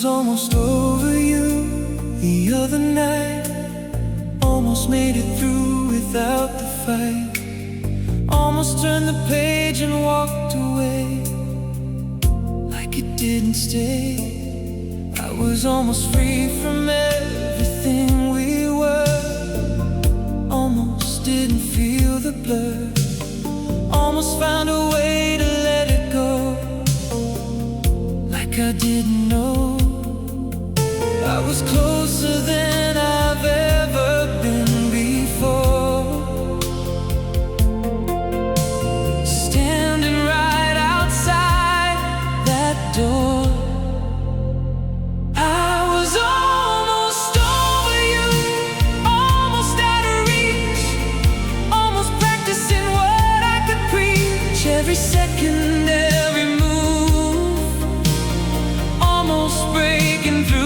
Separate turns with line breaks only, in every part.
was almost over you the other night. Almost made it through without the fight. Almost turned the page and walked away like it didn't stay. I was almost free from everything we were. Almost didn't feel the blur. Almost found a way to let it go, like I didn't know. I was closer than I've ever been before, standing right outside that door. I was almost over you, almost out of reach, almost practicing what I could preach. Every second, every move, almost breaking through.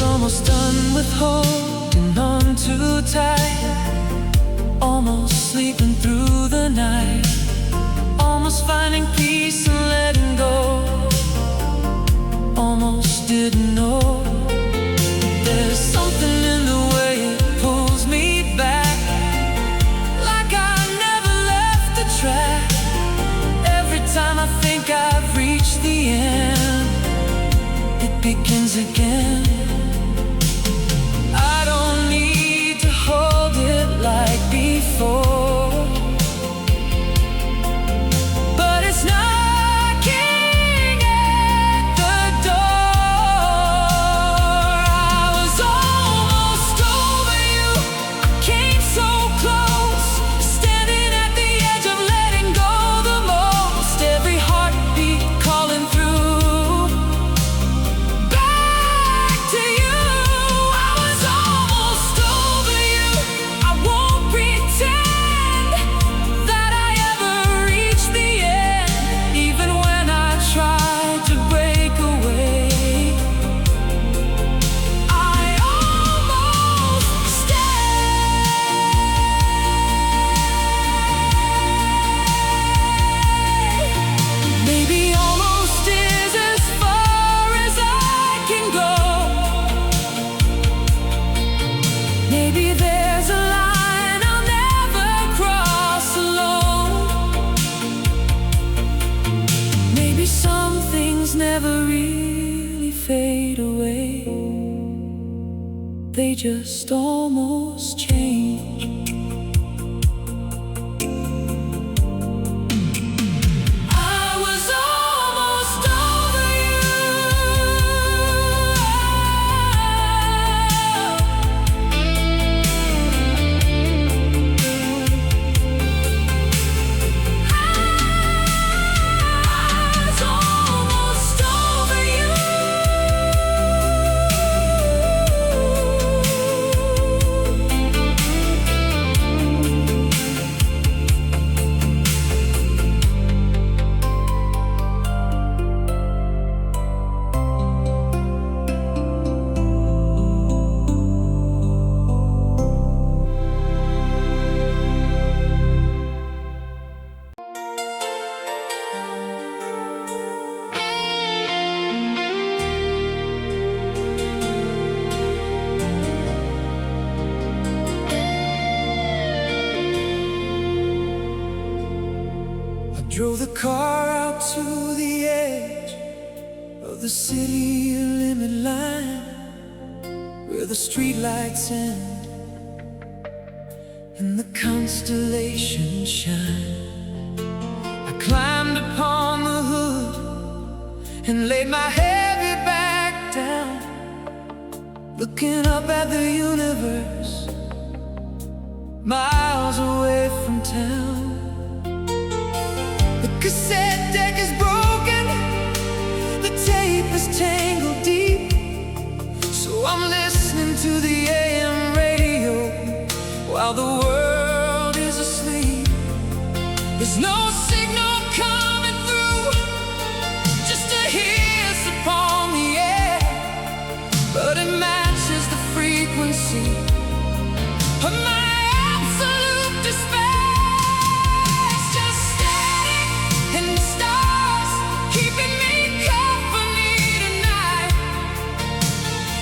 Almost done with holding on too tight, almost sleeping through the night, almost finding peace and letting go. Almost didn't know. There's something in the way it pulls me back, like I never left the track. Every time I think I've reached the end, it begins again. Like before, but it's knocking at the door. I was almost over you, I came so close, standing at the edge of letting go the most. Every heartbeat calling through, back to you. I was almost over you, I won't pretend that I ever reached the end, even when I tried to break away. I almost stayed. Maybe almost is as far as I can go. Maybe there's a line I'll never cross alone. Maybe some things never really fade away, they just almost change. I was almost over you. Drove the car out to the edge of the city limit line, where the streetlights end and the constellations shine. I climbed upon the hood and laid my heavy back down, looking up at the universe, miles away from town. The cassette deck is broken, the memories tangle deep. So I'm listening to the AM radio while the world is asleep. There's no signal coming through, just a hiss upon the air, but it matches the frequency of my absolute despair. It's just static in the stars, keeping me company tonight.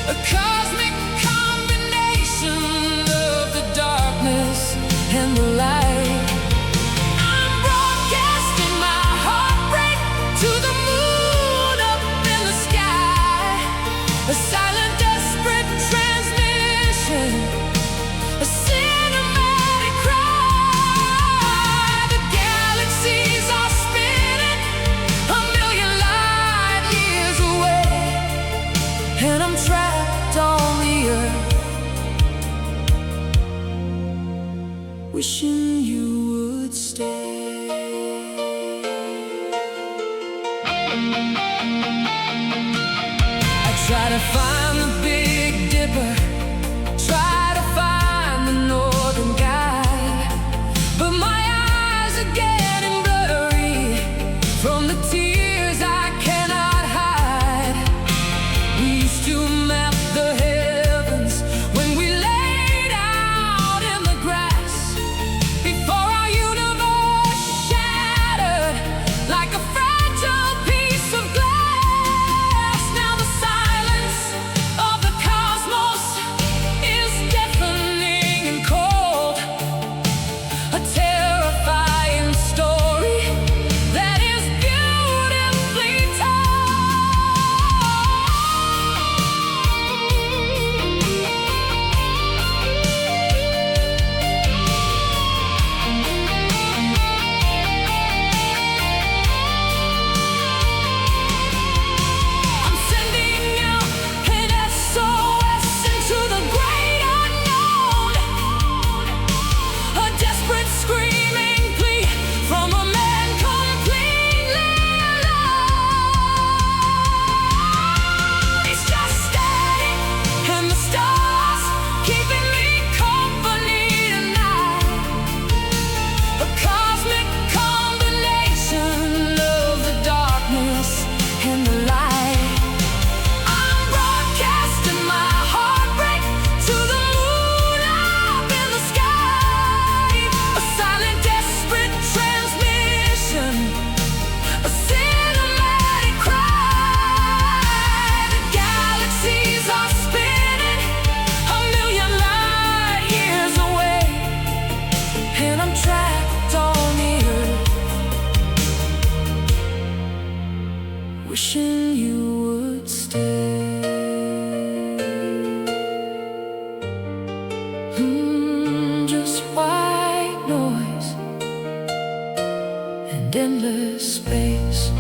A cosmic combination of the darkness and the light. I'm broadcasting my heartbreak to the moon up in the sky. A silent, desperate transmission, a cinematic cry. The galaxies are spinning a million light years away, and I'm trapped on the earth, wishing you would stay. I try to find the Big Dipper, try to find the Northern Guide, but my eyes are getting blurry from the tears I cannot hide. We used to map the heavens when we laid out in the grass, before our universe shattered like a fragile piece of glass. Now the silence of the cosmos is deafening and cold, a terrifying story that is beautifully I'm sending out an SOS into the great unknown, a desperate screaming plea from a man completely alone. It's just static and the stars keeping me company tonight. A cosmic combination of the darkness and the light. I'm broadcasting my heartbreak to the moon up in the sky. A silent, desperate transmission, a cinematic cry. The galaxies are spinning a million light years away, and I'm trapped on the earth, wishing you would stay. Just white noise and endless space.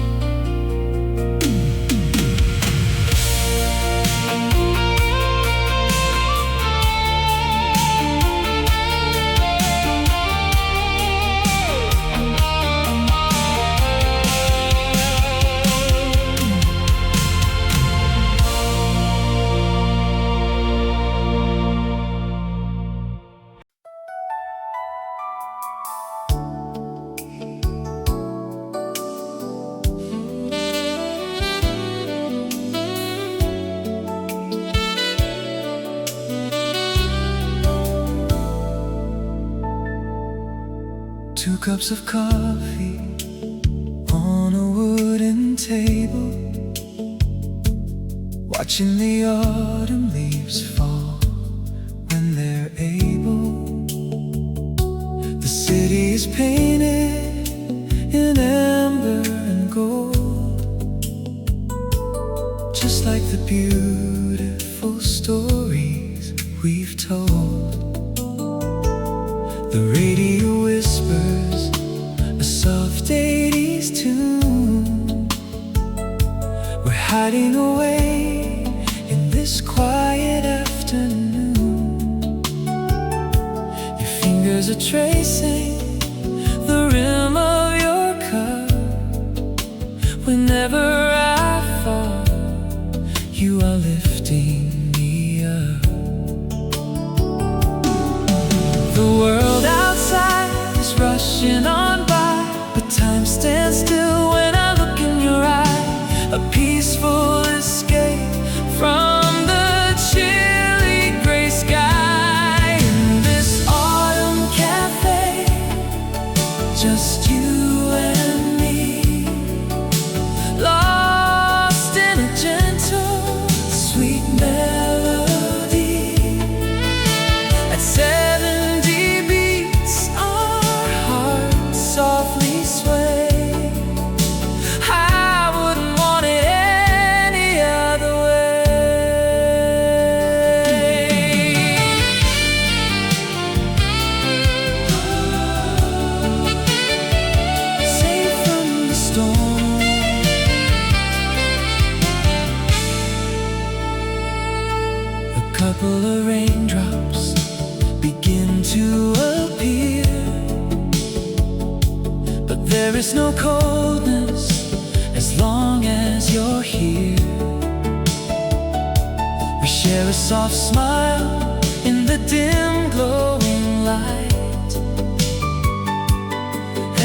Two cups of coffee on a wooden table, watching the autumn leaves fall when they're able. The city is painted in amber and gold, just like the beautiful stories we've told. The radio whispers a soft 80s tune. We're hiding away in this quiet afternoon. Your fingers are tracing the rim of your cup whenever I fall just you and me, lost in a gentle, sweet melody. At 70 beats, our hearts softly sway. I wouldn't want it any other way. Safe from the storm, a couple of raindrops begin to appear, but there is no coldness as long as you're here. We share a soft smile in the dim glowing light.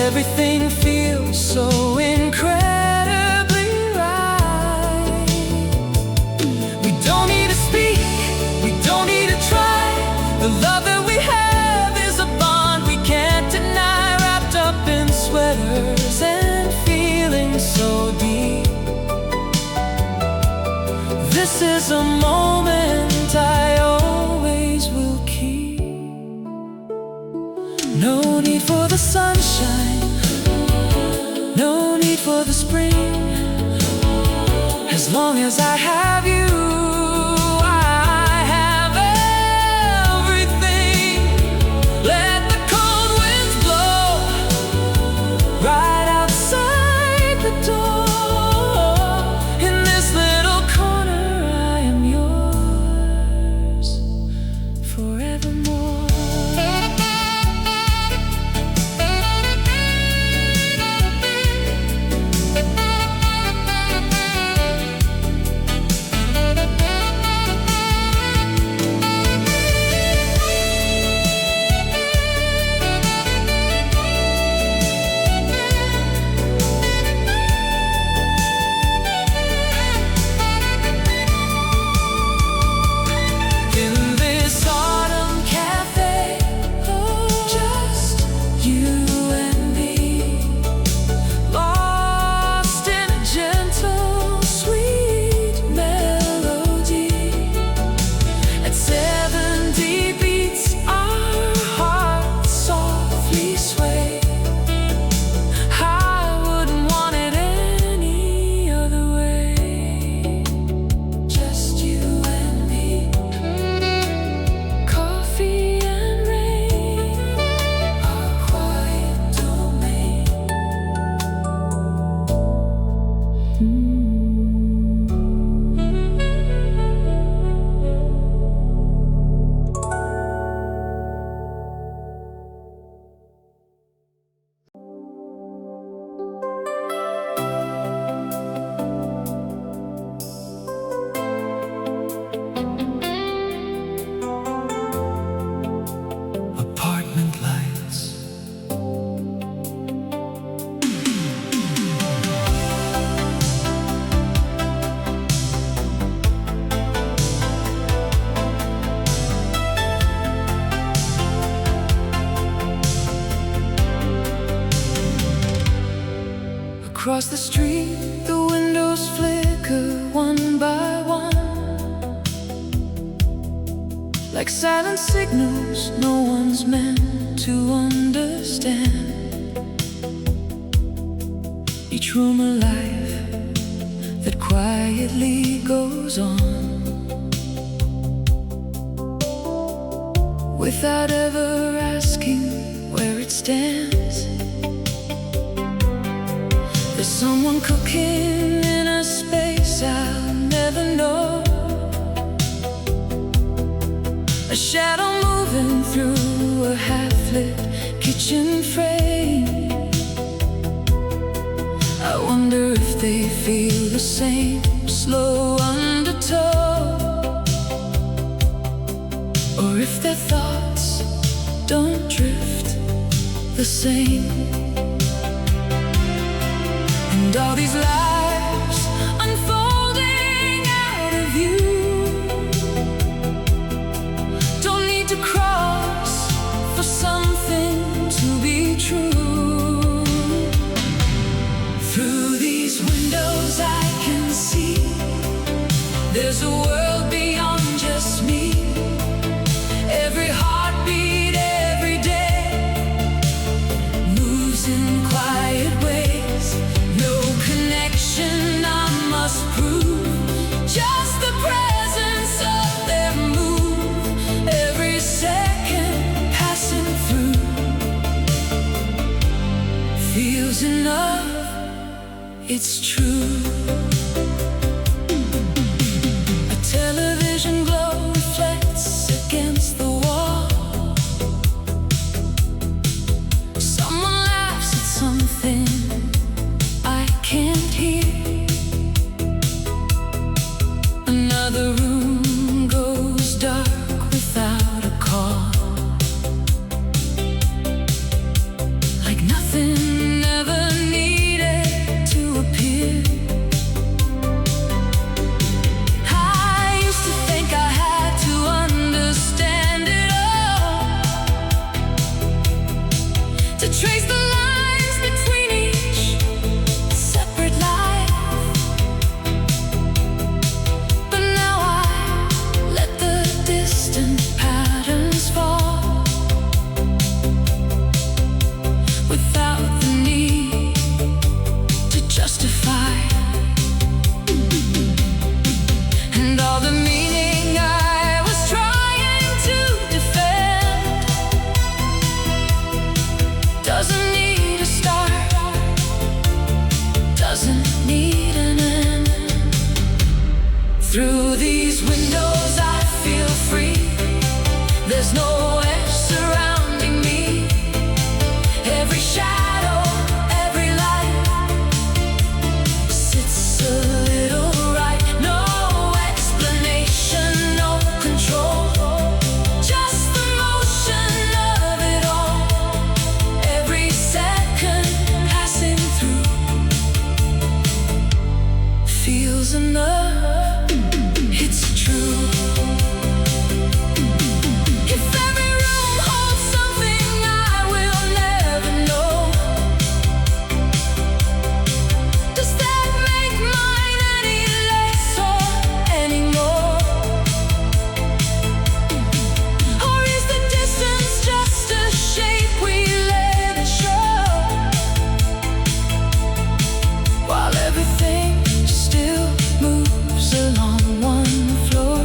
Everything feels so incredibly right. We don't need to speak, we don't need to try. The love that we have is a bond we can't deny, wrapped up in sweaters and feeling so deep. This is a moment I always will keep. No need for the sunshine, no need for the spring. As long as I have you, I have everything. Let the cold winds blow right outside the door. In this little corner, I am yours forevermore. In this autumn cafe, just you and me, lost in a gentle, sweet melody. At 70 beats, our hearts softly sway. I wouldn't want it any other way. Just you and me, coffee and rain, our quiet domain. Apartment lights, across the street, the windows flicker one by one, like silent signals no one's meant to understand. Each room a life that quietly goes on, without ever asking where it stands. There's someone cooking in a space I'll never know, a shadow moving through a half-lit kitchen frame. I wonder if they feel the same slow undertow, or if their thoughts don't drift the same. And all these lives unfolding out of you don't need to cross for something to be true. feels enough, it's true. A television glow reflects against the wall. Someone laughs at something I can't hear. Another room goes dark without a call, like nothing ever needed to appear. I used to think I had to understand it all, to trace the lines between each separate life. But now I let the distant patterns fall, without the need to justify. And all the meaning I was trying to defend doesn't need a start, doesn't need an end. Through these windows I feel free. There's no edge surrounding me. Every shadow, every light sits a little right. No explanation, no control, just the motion of it all. Every second passing through feels enough, it's true. If every room holds something I will never know, does that make mine any less or any more? Or is the distance just a shape we let it show, while everything still moves along one floor?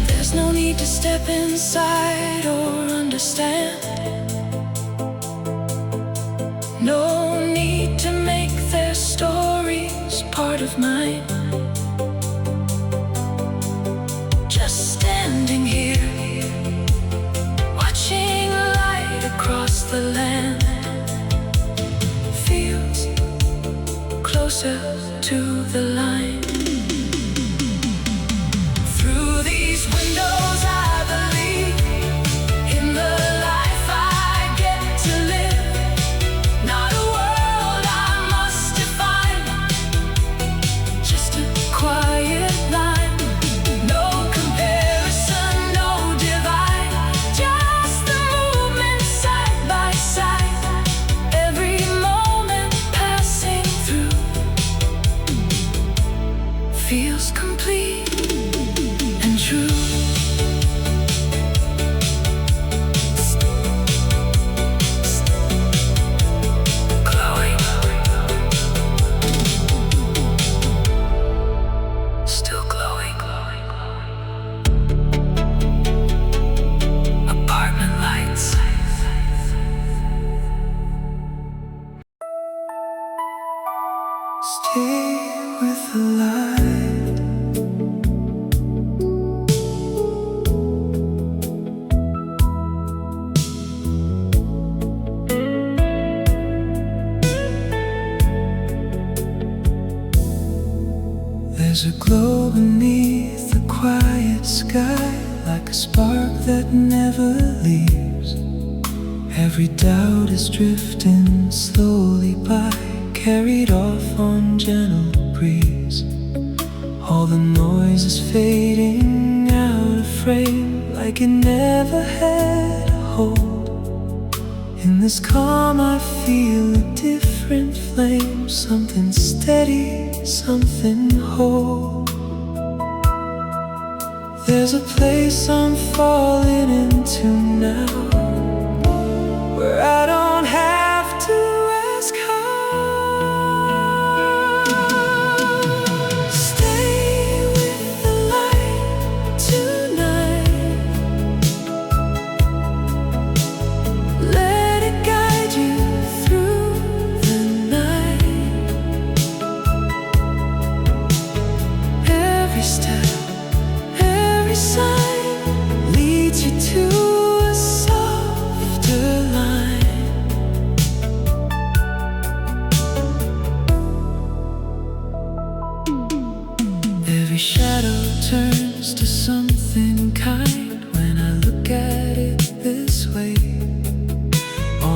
There's no need to step inside or understand. No need to make their stories part of mine. Just standing here, watching light across the land, feels closer to the line. Through these windows I believe in the life I get to live. Not a world I must define, just a quiet line. No comparison, no divide, just the movement side by side. Every moment passing through feels complete and true. Glowing, still glowing. Apartment lights.
Stay with the light. There's a glow beneath the quiet sky, like a spark that never leaves. Every doubt is drifting slowly by, carried off on gentle breeze. All the noise is fading out of frame, like it never had a hold. In this calm I feel a different flame, something steady, something whole. There's a place I'm falling into now, where I don't have to ask how. Stay with the light tonight. Let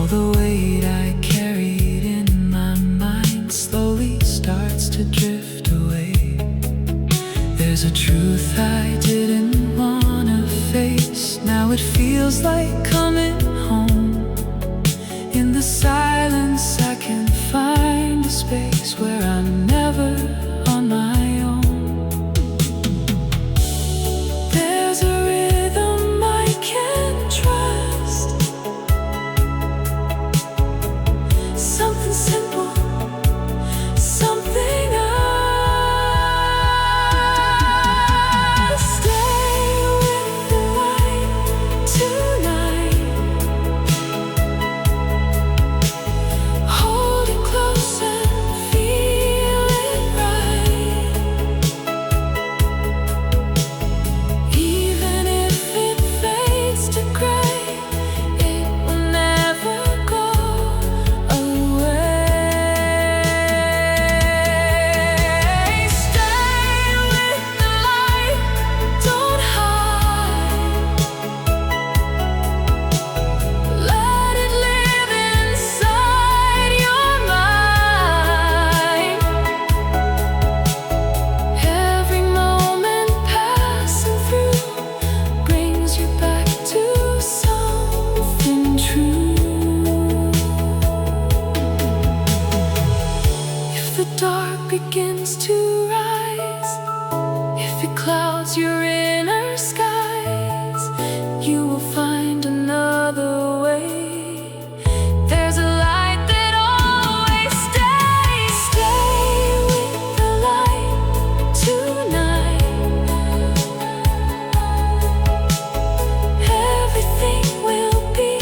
the weight I carried in my mind slowly starts to drift away. There's a truth I didn't wanna face. Now it feels like coming home. In the silence I can find a space where I'm never on my own. There's a rhythm I can trust, something simple, something I'll stay with the light tonight. Hold it close and feel it right. Even if it fades to gray, it will never go away. Stay with the light, don't hide. Let it live inside your mind. Every moment passing through brings you back to something true. If the dark begins to rise, if it clouds your inner skies, you will find another way. There's a light that always stays. Stay with the light tonight. Everything will be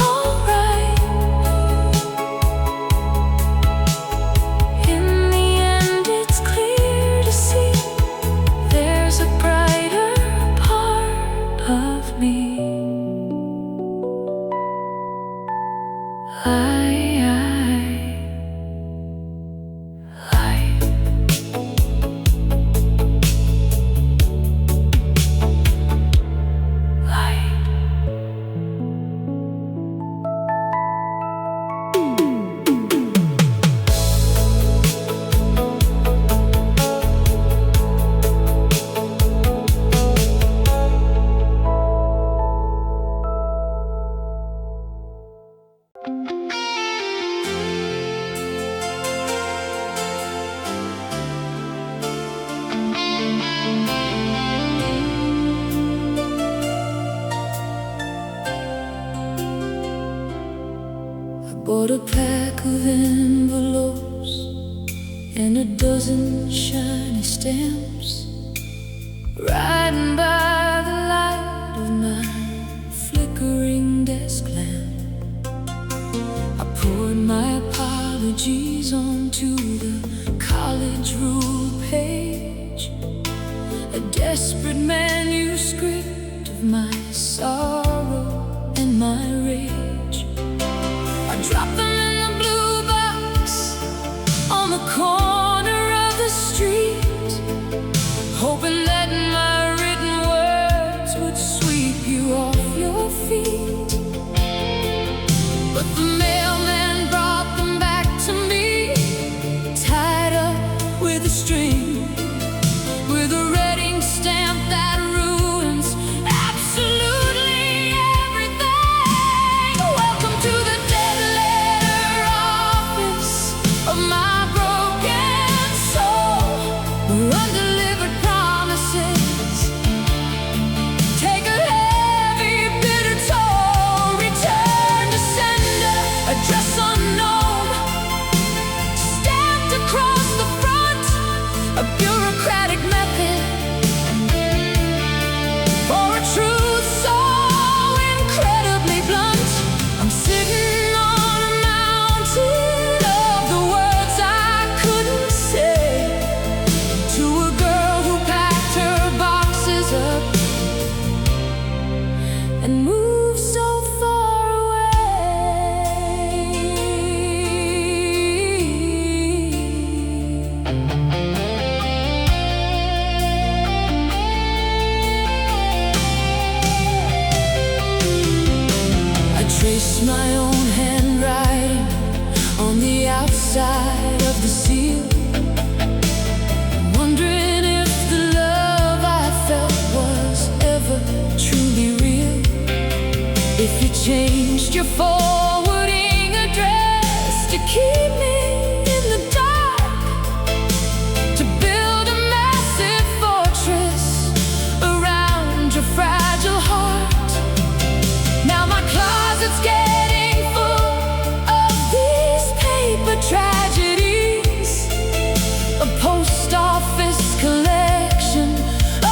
alright. In the end, it's clear to see there's a brighter part of me. Light. I bought a pack of envelopes and a dozen shiny stamps, riding by the light of my flickering desk lamp. I poured my apologies onto the college rule page, a desperate manuscript of my sorrow and my rage. I dropped them in the blue box on the corner of the street, hoping that my written words would sweep you off your feet. But the mailman brought them back to me, tied up with a string, with a red ink stamp that ruins absolutely everything. Welcome to the dead letter
side of the seal, wondering if the love I felt was ever truly real. If you changed your forwarding address to keep me in the dark, to build a massive fortress around your fragile heart. Now my closet's getting full of these paper tragedies, a post office collection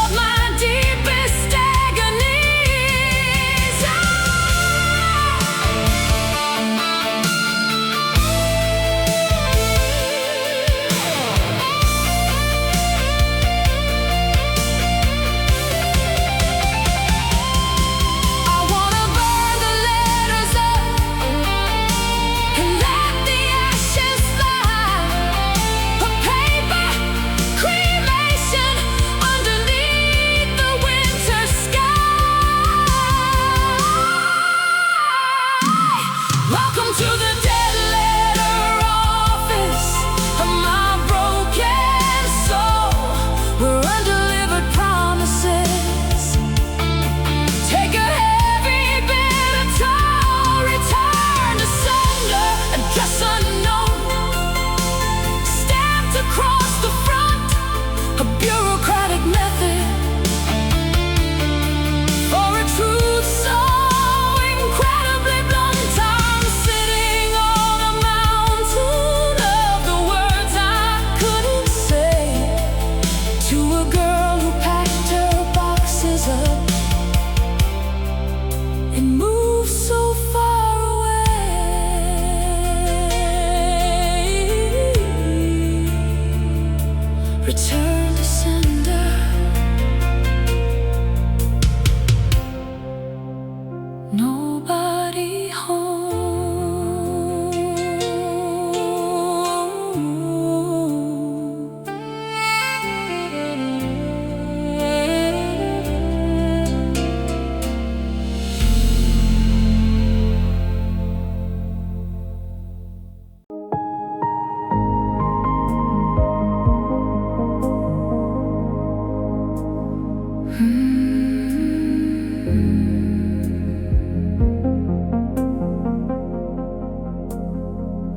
of my deepest agonies. I wanna burn the letters up and let the ashes fly, a paper cremation underneath the winter sky. Welcome to the dead letter office of my broken soul, where undelivered promises take a heavy bitter toll. Return to sender, address unknown, stamped across the front, a bureaucratic method for a truth so incredibly blunt. I'm sitting on a mountain of the words I couldn't say to a girl who packed her boxes up and moved so far away. Return to sender. Nobody home.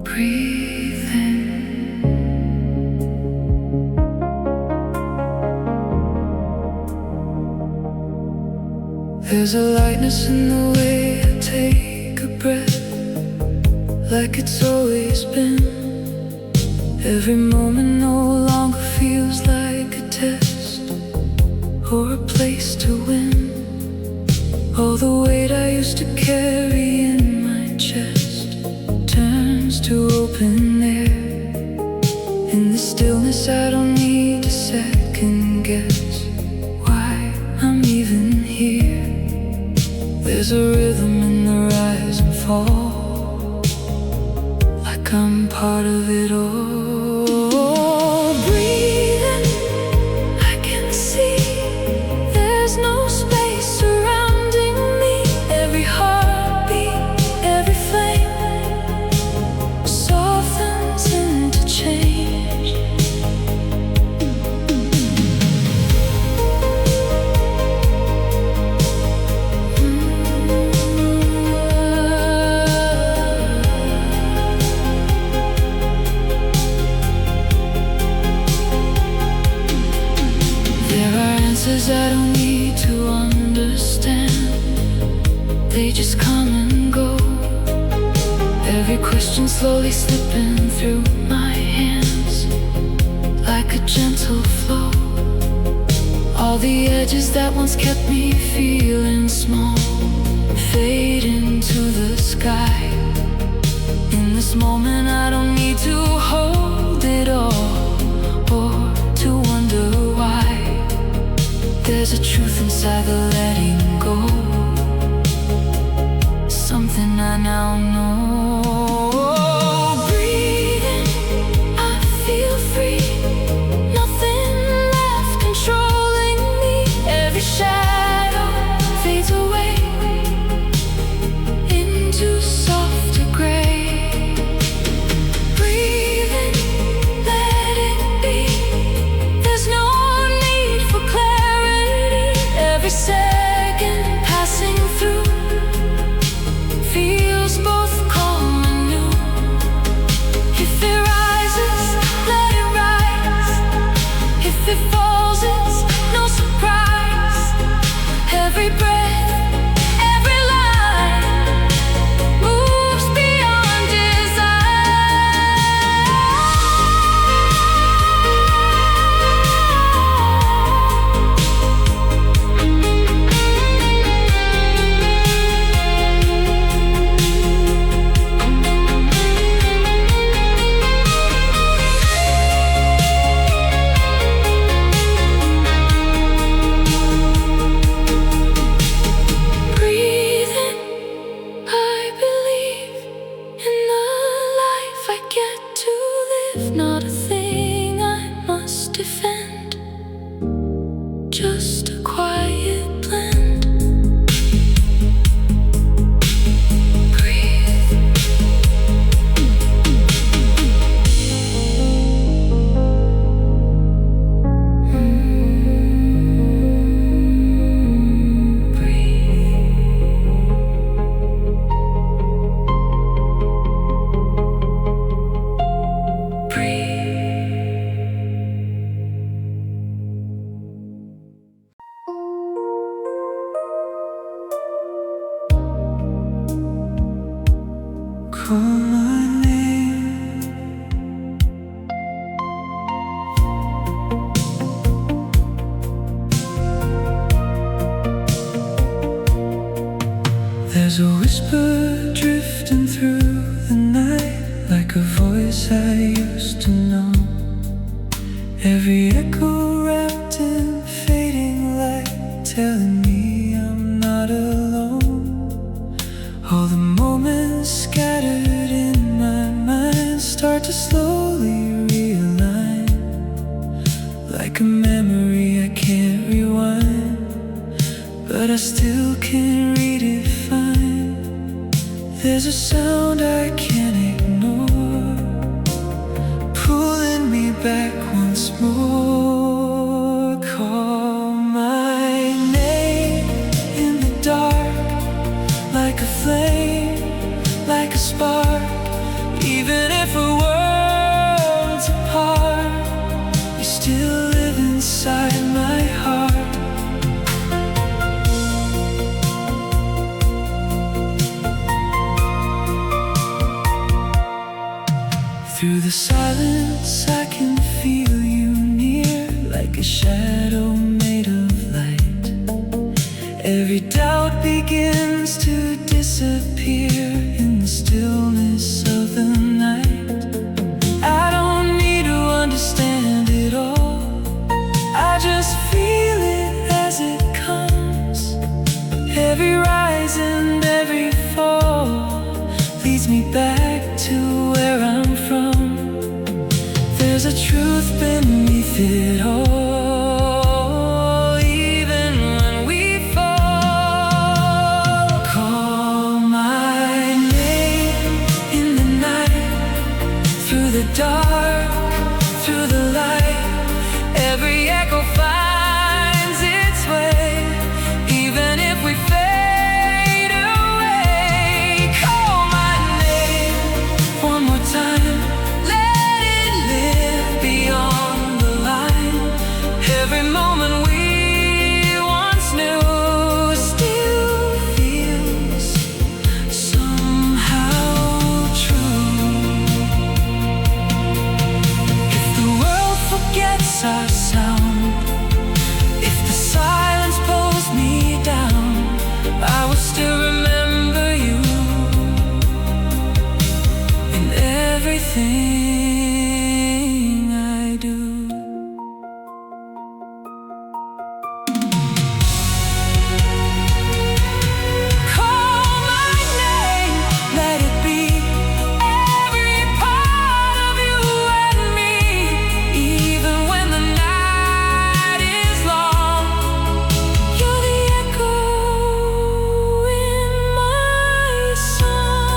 Breathe in. There's a lightness in the way I take a breath, like it's always been. Every moment no longer feels like a test or a place to win. All the weight I used to carry in my chest turns to open air. In the stillness I don't need to second guess why I'm even here. There's a rhythm in the rise and fall, like I'm part of it all. Breathe in, I can see there's no space surrounding me. Every heartbeat, every flame softens into change. There are answers I don't need to understand, they just come and go. Every question slowly slipping through my hands, like a gentle flow. All the edges that once kept me feeling small fade into the sky. In this moment I don't need to hold it all or to wonder why. There's a truth inside the letting go, something I now know. Breathe in, I feel free, nothing left controlling me. Every shadow fades away into softer gray. Breathe live, not a thing I must defend, just a quiet blend. Breathe.
Call my name. There's a whisper drifting through the night, like a voice I used to know. Every echo wrapped in fading light, telling me I'm not alone. All the moments scattered in my mind start to slowly realign, like a memory I can't rewind, but I still can't redefine. There's a sound I can't ignore, pulling me back once more. Call my name in the dark, like a flame, like a spark. Even if we're worlds apart, you still live inside my heart. Through the silence I can feel you near, like a shadow made of light. Every doubt begins to disappear in the stillness of the night. I don't need to understand it all, I just feel it as it comes. Every rise and every fall leads me back to where I'm from. There's a truth beneath it all, even when we fall. Call my name in the night, through the dark, through the light. Every echo finds its way, even if we fade away. Call my name one more time, let it live beyond the line. Every moment we once knew still feels somehow true. If the world forgets our sound, if the silence pulls me down, I will still remember you in everything I do. Call my name, let it be every part of you and me. Even when the night is long, you're the echo in my song.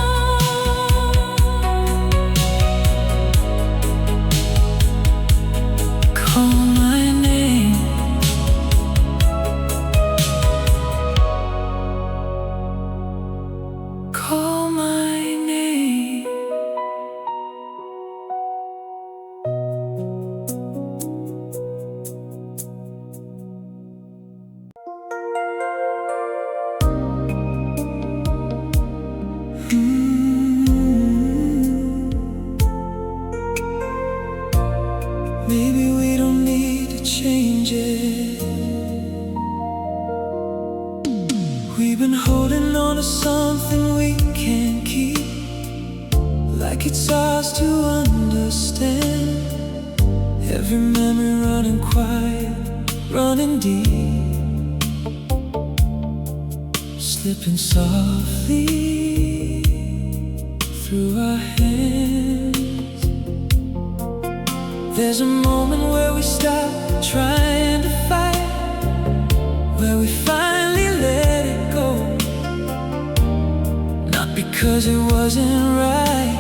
Call my name. Call my name. Maybe we don't need to change it. We've been holding on to something we can't keep, like it's ours to understand. Every memory running quiet, running deep, slipping softly through our hands. There's a moment where we stop trying to fight, where we finally let it go. Not because it wasn't right,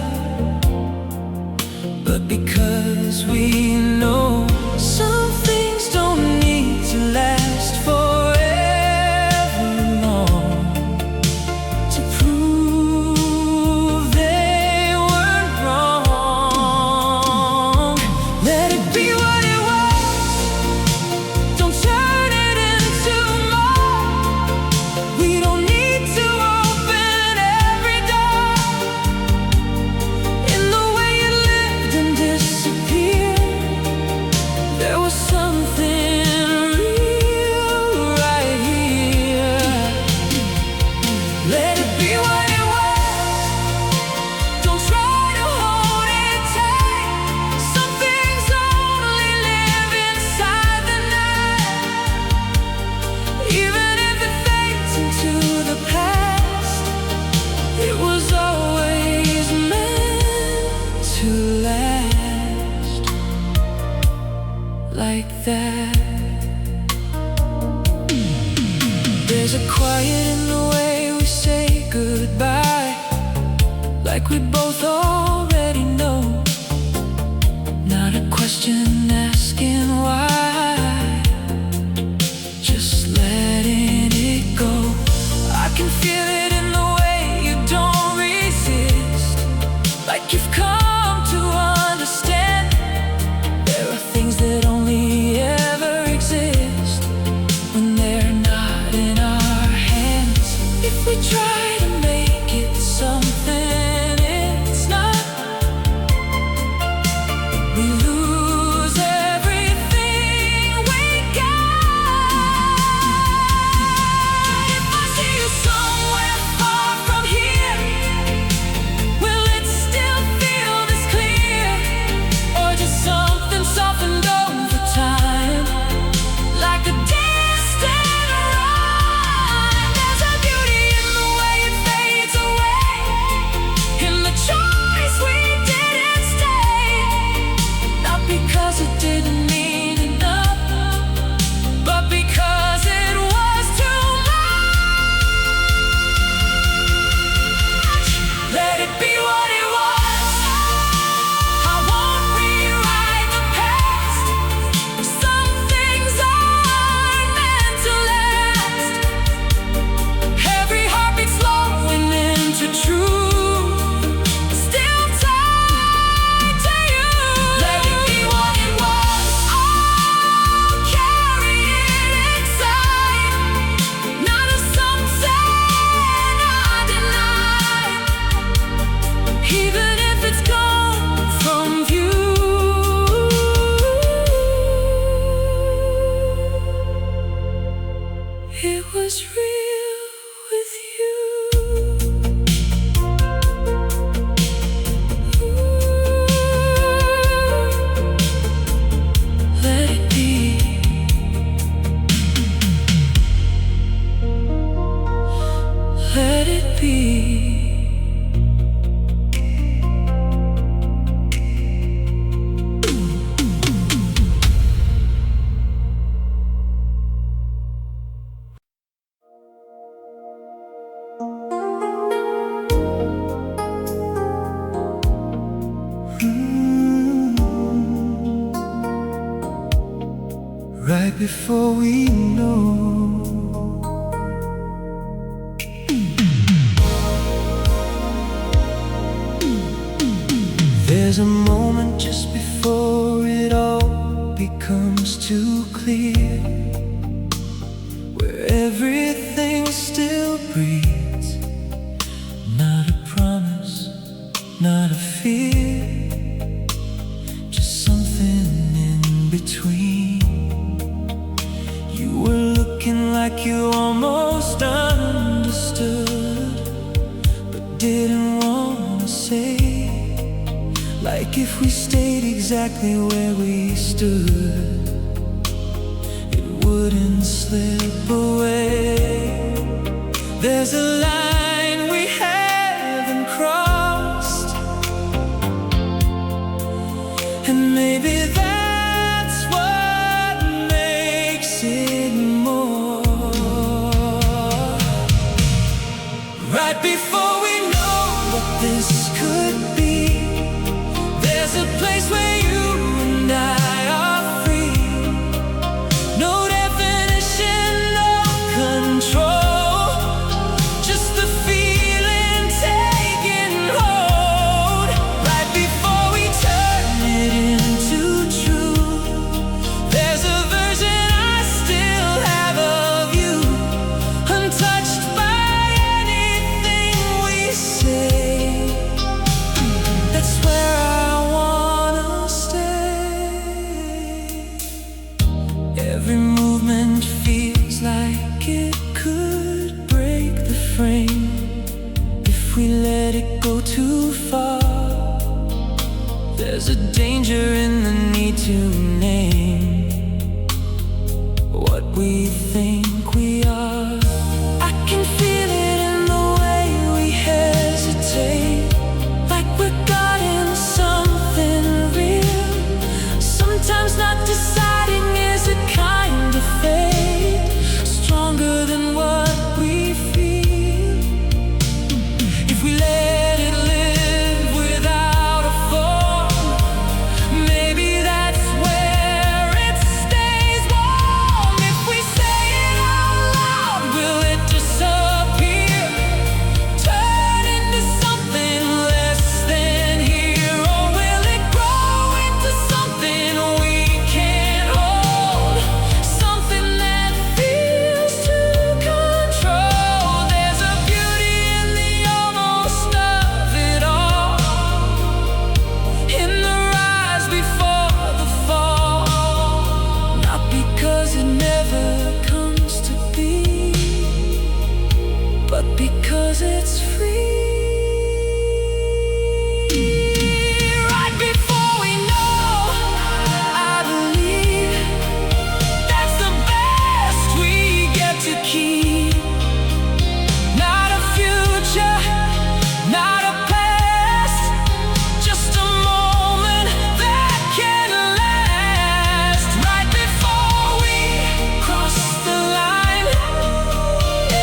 but because we know some things don't need to last forever long to prove they weren't wrong. Let it be what it was, don't turn it into more. We don't need to open every door. In the way you lived and disappeared, there was something real right here. Let it be what it was, don't try to hold it tight. Some things only live inside the night. Even if it fades into the past, it was always meant to last like that. There's a quiet in the way we say goodbye, like we both already know. Not a question asking why, just letting it go. I can feel it in the way you don't resist, like you've come to understand. There are things that only ever exist when they're not in our hands. If we try to make it something it's not, we lose everything we got. If I see you somewhere far from here, will it still feel this clear? Or just something softened over time, like a distant rhyme? There's a beauty in the way it fades away, in the choice we didn't stay. Not because it didn't mean enough, but because it was too much. Let it be what it was, I won't rewrite the past. Some things aren't meant to last. Every heartbeat slowing into truth, still tied to you. Let it be what it was, I'll carry it inside. Not a something I deny, even if it's gone from view. It was real with you. Let it be. Let it be. Right before we know, there's a moment just before it all becomes too clear, where everything still breathes. Not a promise, not a fear, just something in between. You were looking like you almost understood, but didn't want to say. Like if we stayed exactly where we stood, it wouldn't slip away. There's a line we haven't crossed, and maybe that
There's a danger in the need to name what we think we are. I can feel it in the way we hesitate, like we're guarding something real. Sometimes not deciding is a kind of fate, stronger than what we feel. If we let it live without a form, maybe that's where it stays warm. If we say it out loud, will it disappear, turn into something less than here? Or will it grow into something we can't hold, something that feels to control? There's a beauty in the almost of it all, in the rise before the fall. Not because it never comes to be, but because it's free. Right before we know, I believe that's the best we get to keep. Not a future, not a past, just a moment that can last. Right before we cross the line,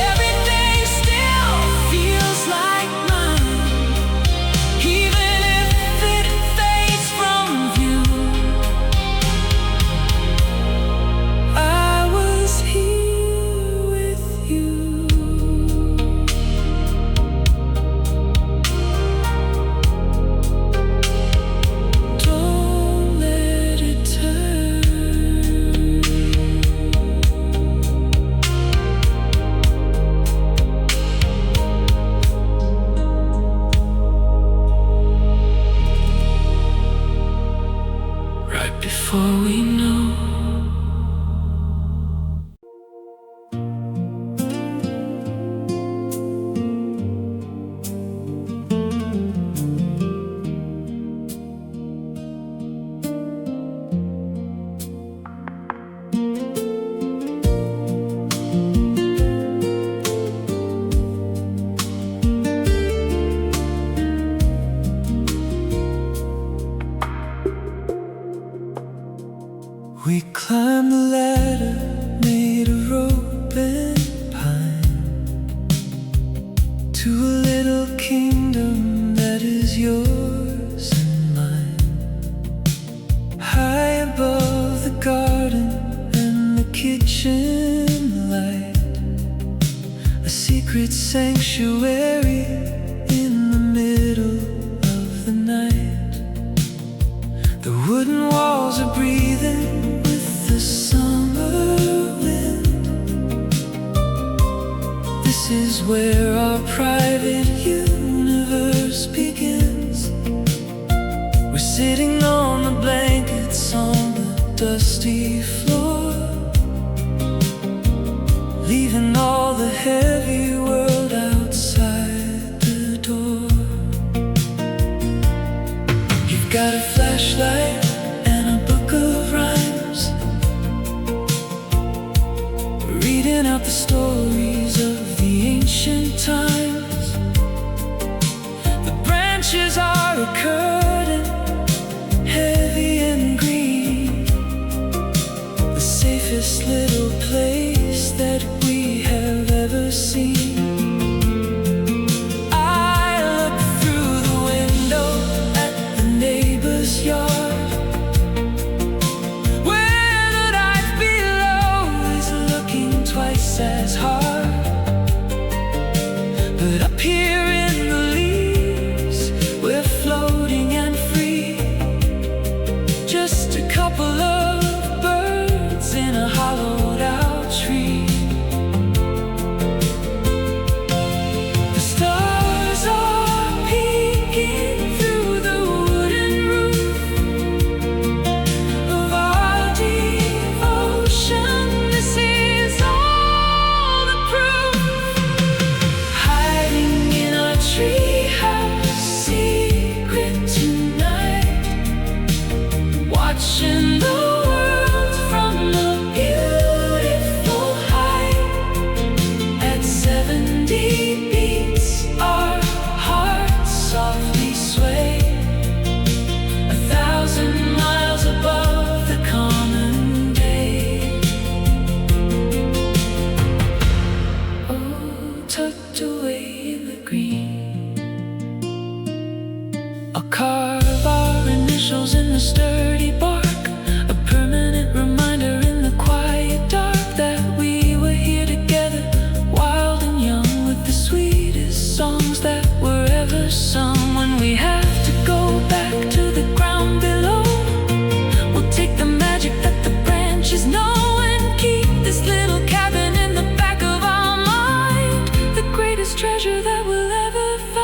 everything still feels like mine, even if it fades from view. I was here with you. Don't let it turn. Right before we know.
We climbed the ladder made of rope and pine, to a little kingdom that is yours and mine. High above the garden and the kitchen light, a secret sanctuary in the middle of the night. The wooden walls are breathing with the summer wind. This is where our private universe begins. We're sitting on the blankets on the dusty floor, leaving all the heavy world outside the door. You've got a flashlight and a book of rhymes, reading out the stories of the ancient times. The branches are a curtain, heavy and green, the safest little place that we have ever seen. I look through the window at the neighbor's yard, where the night below is looking twice as hard. But up here in the leaves, we're floating
I'll carve our initials in the sturdy bark, a permanent reminder in the quiet dark that we were here together, wild and young, with the sweetest songs that were ever sung. When we have to go back to the ground below, we'll take the magic that the branches know and keep this little cabin in the back of our mind, the greatest treasure that we'll ever find.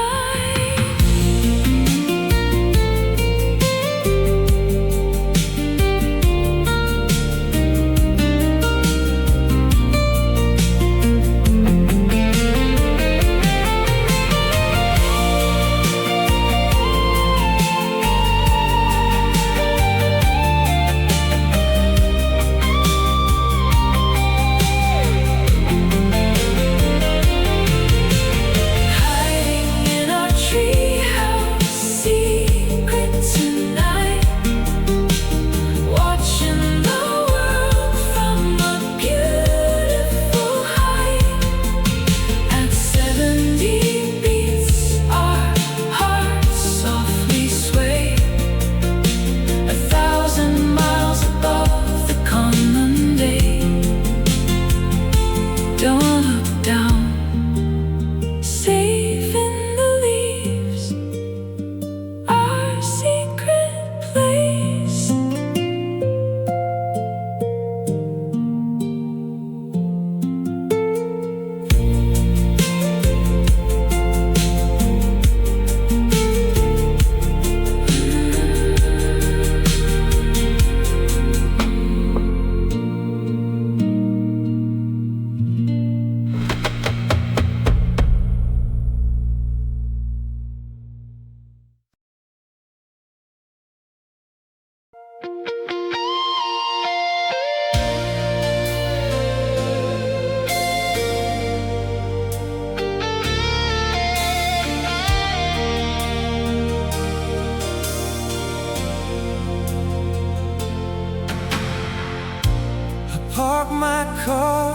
Park my car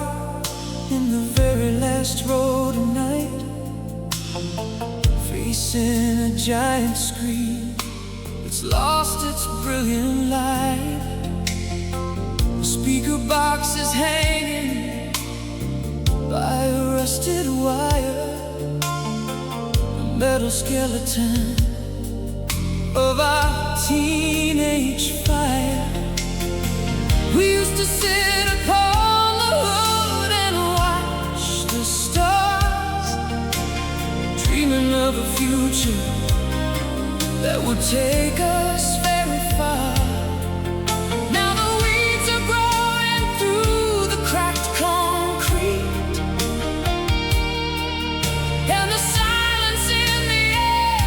in the very last row tonight, facing a giant screen that's lost its brilliant light. The speaker box is hanging by a rusted wire, a metal skeleton of our teenage fire. We used to sit upon the hood and watch the stars, dreaming of a future that would take us very far. Now the weeds are growing through the cracked concrete, and the silence in the air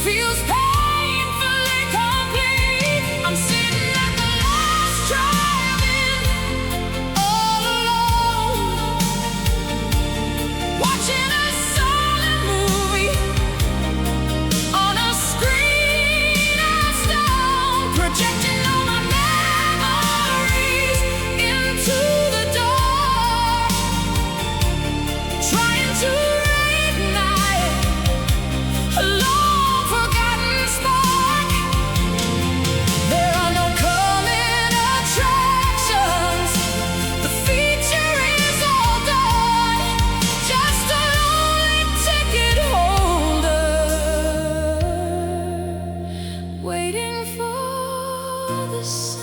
feels painfully complete. I'm sitting at the last drive-in, all alone, watching a silent movie on a screen of stone, projecting all my memories into the dark, trying to reignite a long-forgotten spark. There are no coming attractions, the feature is all done, just a lonely ticket holder, waiting for the sun.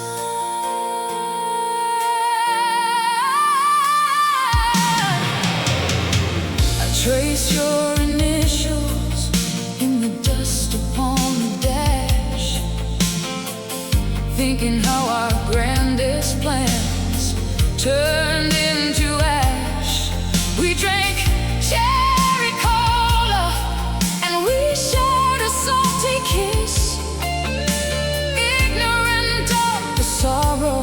I trace your initials in the dust upon the dash, thinking how our grandest plans turned into ash. We drank cherry cola and we shared a salty kiss, ignorant of the sorrow,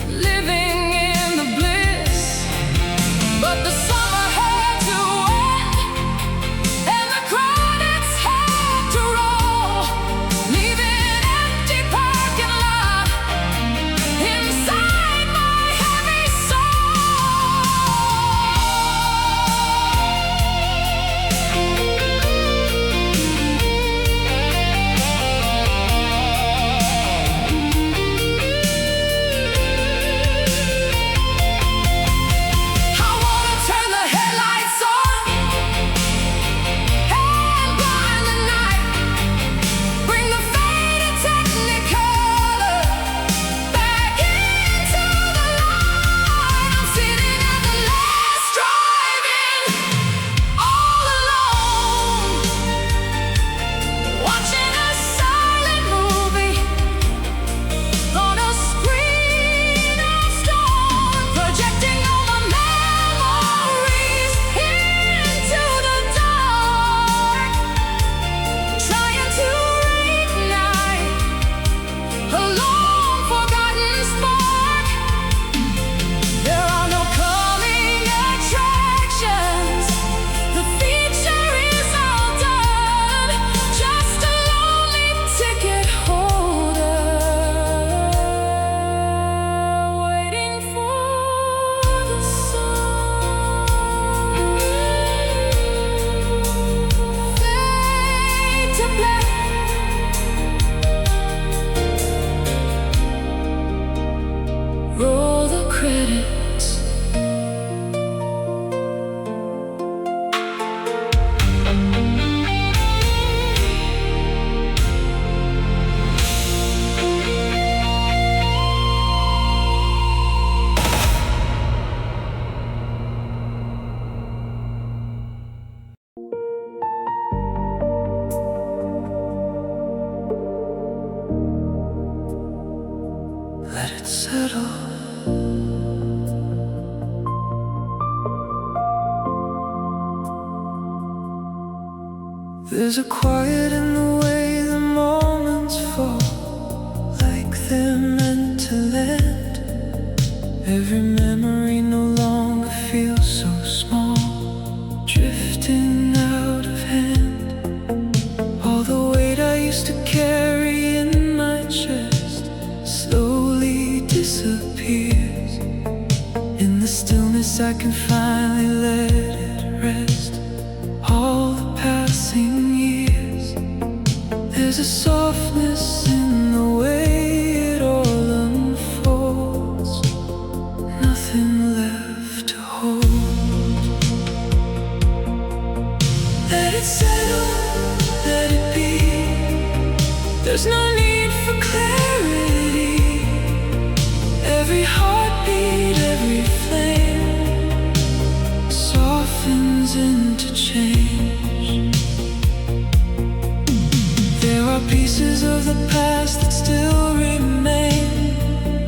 living in the bliss. But the summer had to end, and the credits had to roll, leaving empty parking lot inside my heavy soul. settle. There's a quiet in the way the moments fall, like they're meant to land. Every memory no longer feels so small, drifting out of hand. All the weight I used to carry in my chest slowly disappears. In the stillness I can finally let it rest. All the passing years, there's a softness in the way it all unfolds. Nothing left to hold. Let it settle, let it be. There's no need for clarity. Every heartbeat, every flame softens into change. There are pieces of the past that still remain,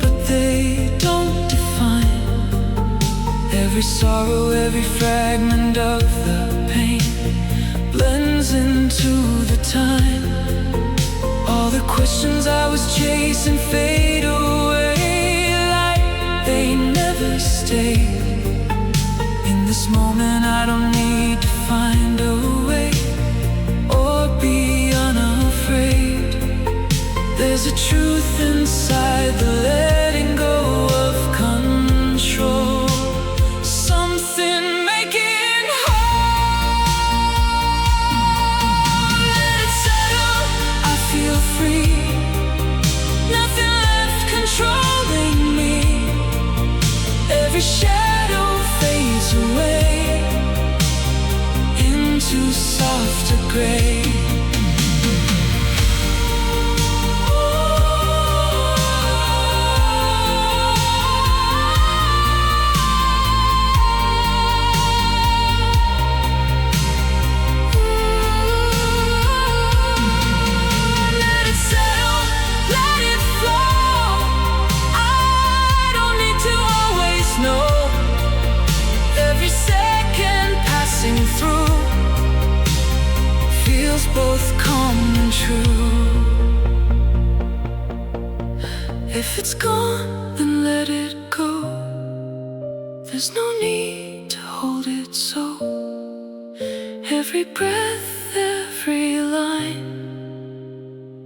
but they don't define. Every sorrow, every fragment of the pain blends into the time. All the questions I was chasing fade away like they never stayed. In this moment I don't need to find a way or be unafraid. There's a truth inside the letting go of control. Something making whole. Let it settle, I feel free. Nothing left controlling me. Every shadow fades away into softer gray. Let it settle, let it flow. I don't need to always know. Every second passing through feels both calm and true. If it's gone, then let it go. There's no need to hold it so. Every breath, every line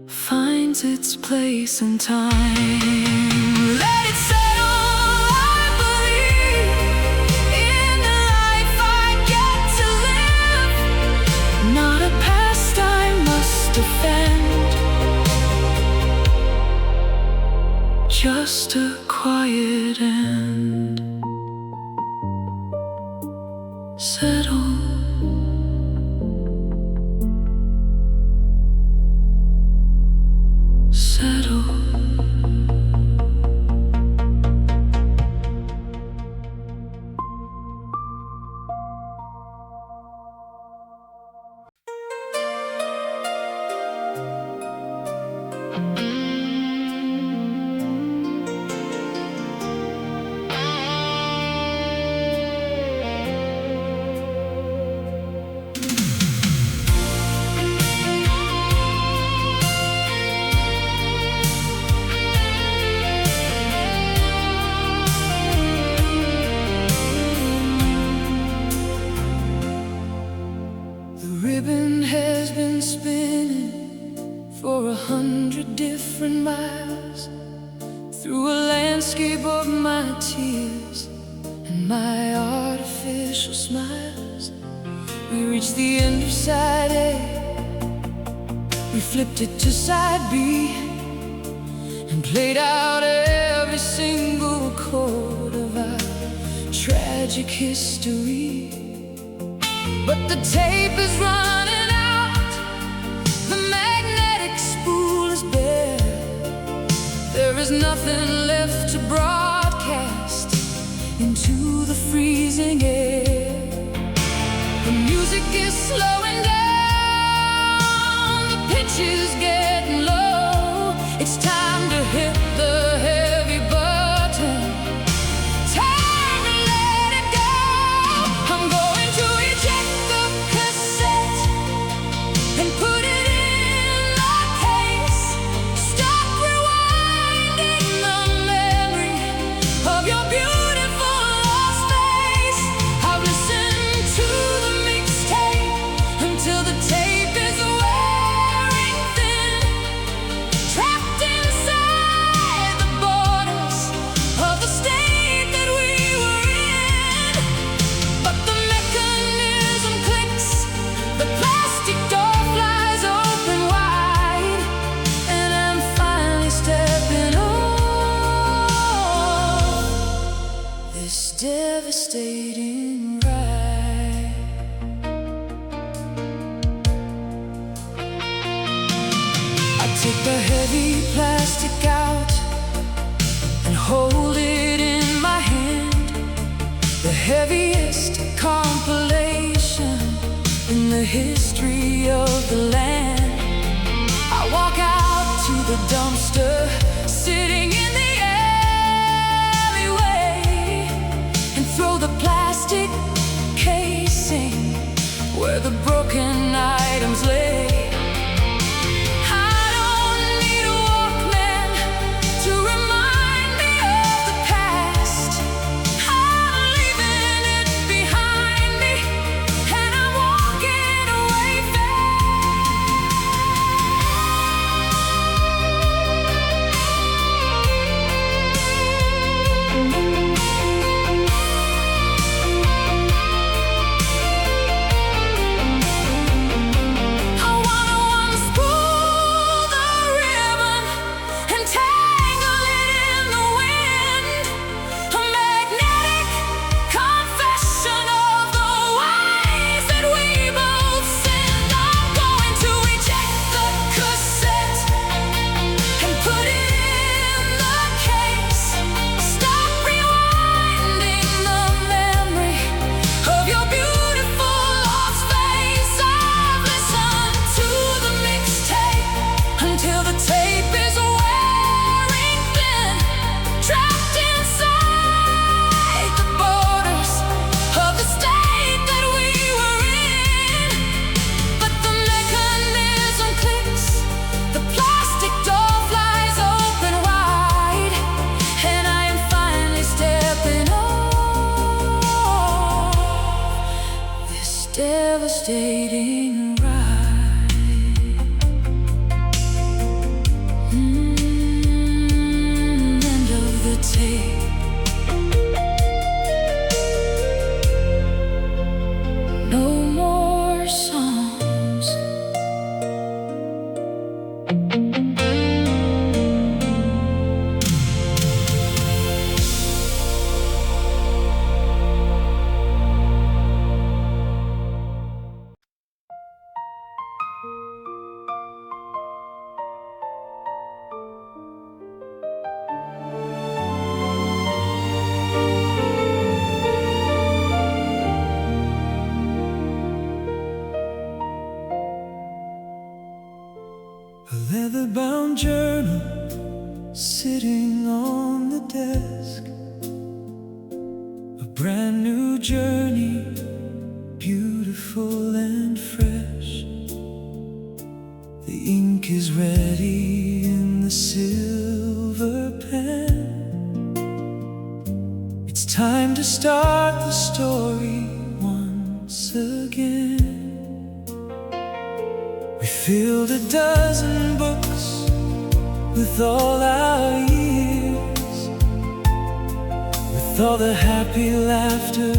finds its place in time. Let it settle, I believe in the life I get to live. Not a past I must defend, just a quiet end. Settle. Settle. Ribbon has been spinning for 100 different miles through a landscape of my tears and my artificial smiles. We reached the end of side A, we flipped it to side B and played out every single chord of our tragic history. But the tape is running out, the magnetic spool is bare. There is nothing left to broadcast into the freezing air. The music is slowing down, the pitch is getting low. It's time to hit the heavy button.
take the heavy plastic out and hold it in my hand, the heaviest compilation in the history of the land. I walk out to the dumpster, sitting in the alleyway, and throw the plastic casing where the broken items lay. I don't need a Walkman to remind me of the past. I'm leaving it behind me, and I'm walking away devastating ride. End of the tape. No more songs.
A leather-bound journal sitting on the desk, a brand new journey, beautiful and fresh. The ink is ready in the silver pen. It's time to start the story once again. We filled a dozen books with all our years, with all the happy laughter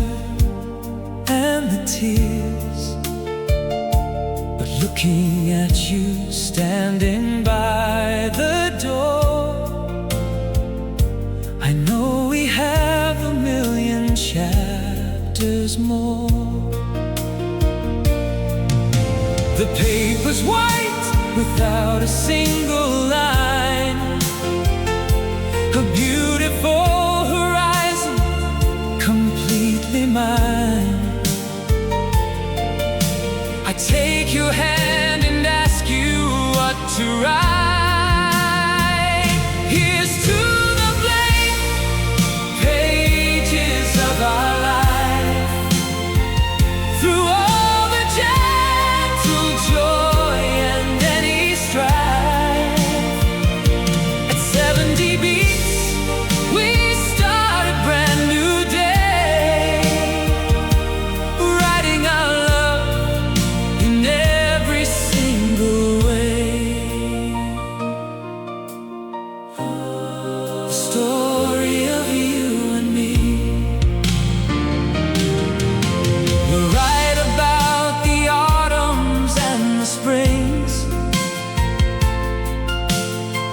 and the tears. But looking at you standing by the door, I know we have a million chapters more. The paper's white without a single line, a beautiful horizon, completely mine. I take your hand and ask you what to write. Here's to the blank pages of our life, through all the joy and any strife. At 70 beats, we start a brand new day, writing our love in every single way. The story of you and me. We'll write about the autumns and the springs,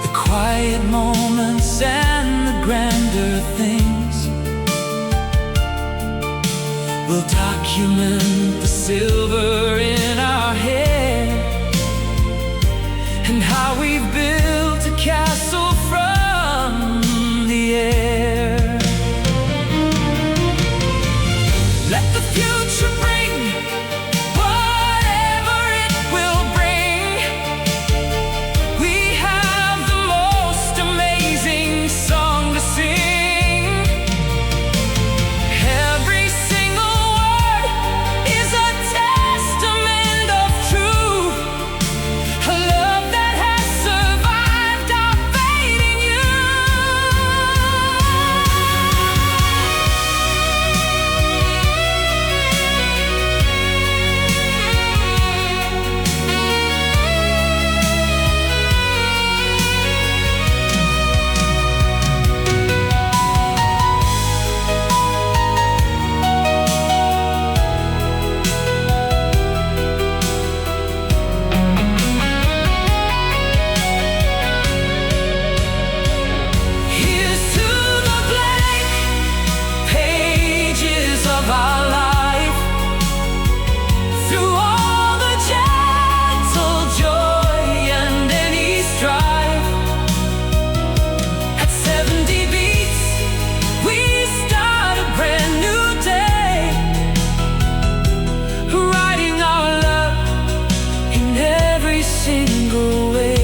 the quiet moments and the grander things. We'll document the silver in our hair and
how we've built a castle from the air. Let the future bring whatever it will bring. We have the most amazing song to sing. Every single word is a testament of truth, a love that has survived our fading Here's to the blank pages of our life. Through all the gentle joy and any strife. At 70 beats, we start a brand new day, writing our love in every single way.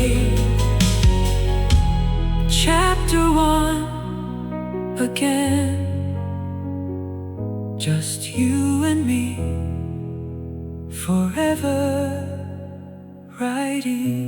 Chapter 1 again, just you and me, forever writing.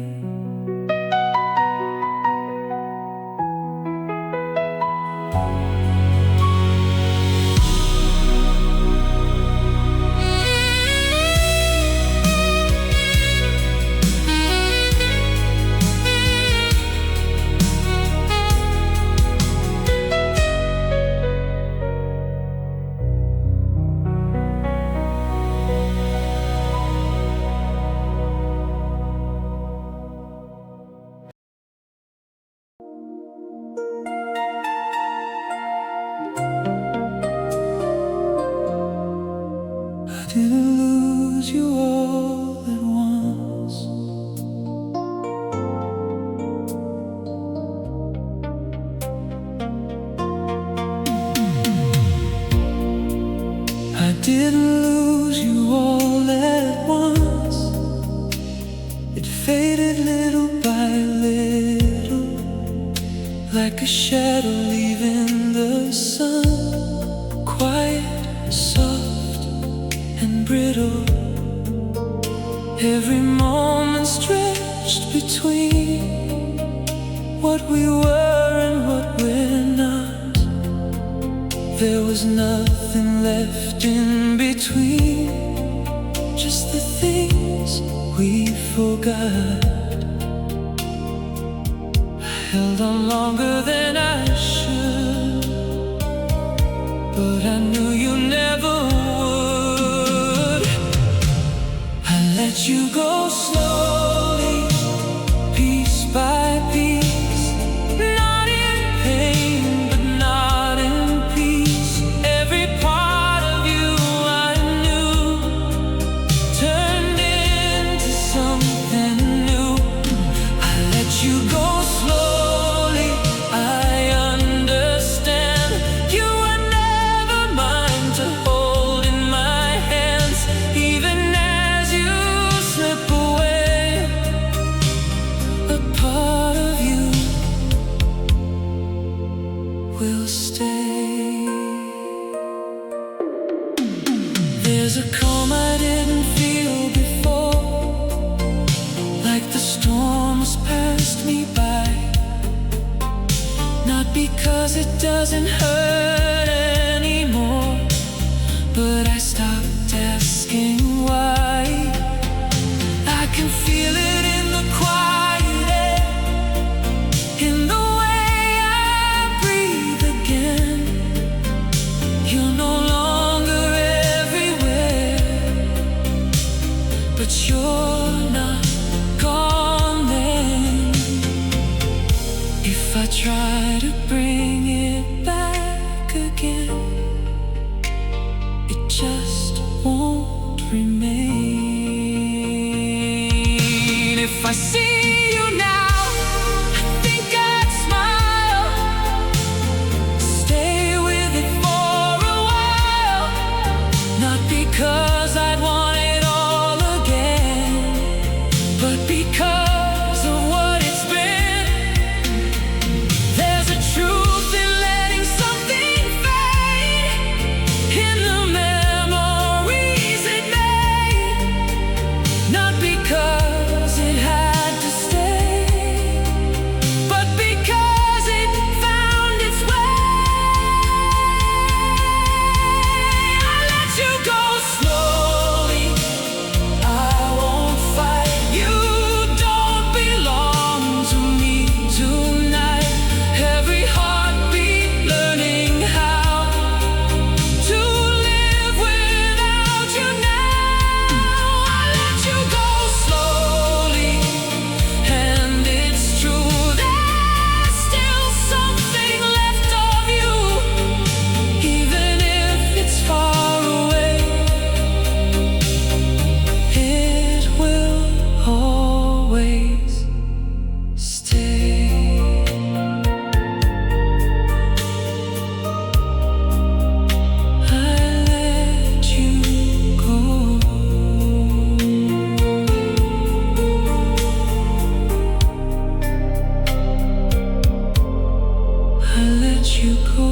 I didn't lose you all at once. I didn't lose you all at once. It faded little by little, like a shadow leaving the sun. Quiet, soft, and brittle. Every moment stretched between what we were and what we're not. There was nothing left in between, just the things we forgot. I held on longer than I should, but I knew you never would. I let you go slowly, piece by piece, not in pain, but not in peace. Every part of you I knew turned into something new. I let you go slowly, I understand. You were never mine to hold in my hands. Even as you slip away, a part of you will stay. There's a calm I didn't feel before, like the storm has passed me by. Not because it doesn't hurt anymore, but I stopped asking why. I can feel it in the quiet air, in the way I breathe again. You're no longer everywhere, but you're not gone then. If I try to bring it back, you go.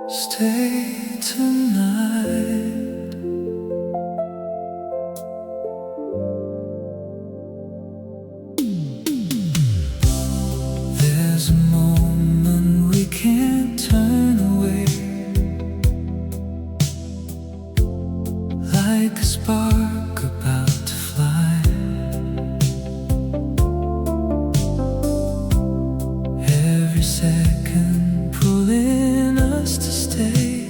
Stay tonight. There's a moment we can't turn away, like a spark about to fly. Every second pulling us to stay,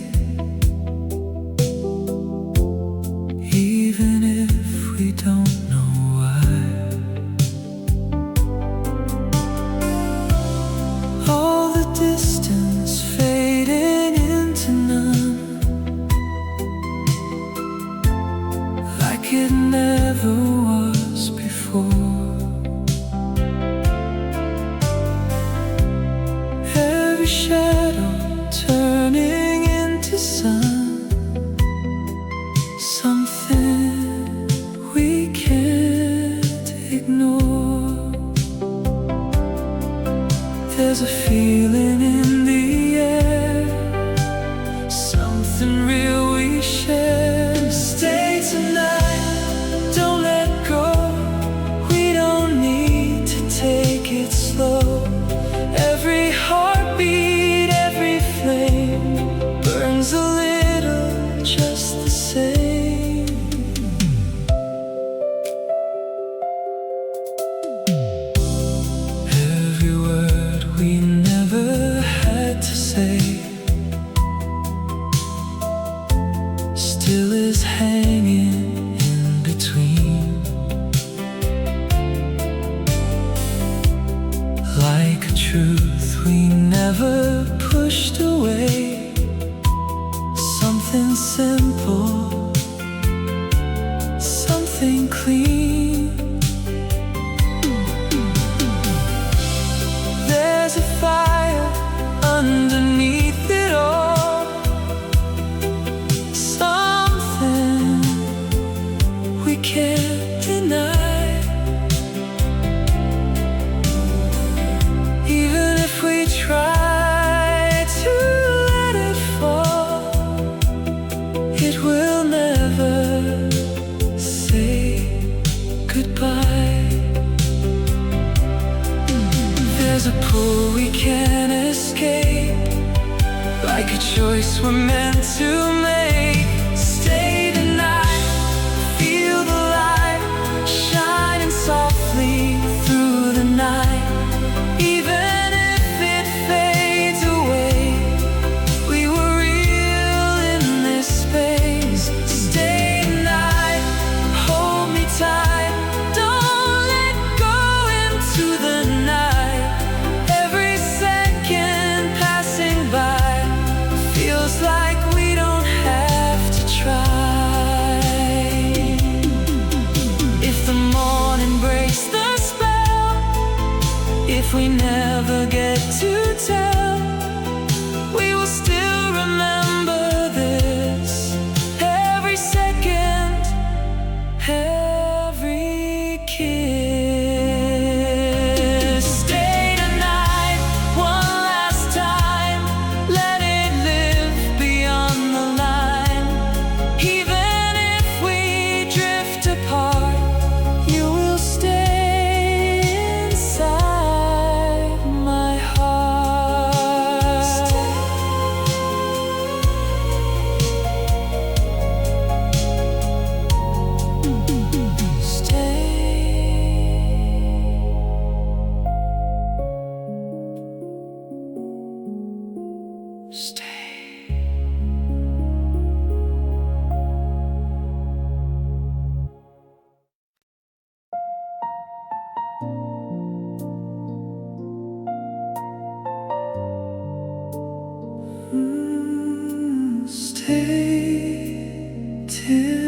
even if we don't know why. All the distance fading into none, like it never was before. Every shadow turning into sun, something we can't ignore. There's a feeling in the air, something real we share. Stay tonight, don't let go. We don't need to take it slow. Every heartbeat, every flame burns a little just the same. Every word we never had to say still is hanging in between, like a truth we never pushed away. Something simple, something clean. There's a fire underneath it all, something we can't deny. Even if we try to let it fall, it will never say goodbye. There's a pull we can't escape, like a choice we're meant to make. Stay tonight, feel the light shining softly through the night. Even if it fades away, we were real in this space. Stay tonight, hold me tight, don't let go into the night. Every second passing by feels like we don't have to try. If the morning breaks the spell, if we never get to tell, we will still remember this. Every second, every kiss. Stay tonight, one last time, let it live beyond the line. Even if we drift apart, you will stay inside my heart. Stay till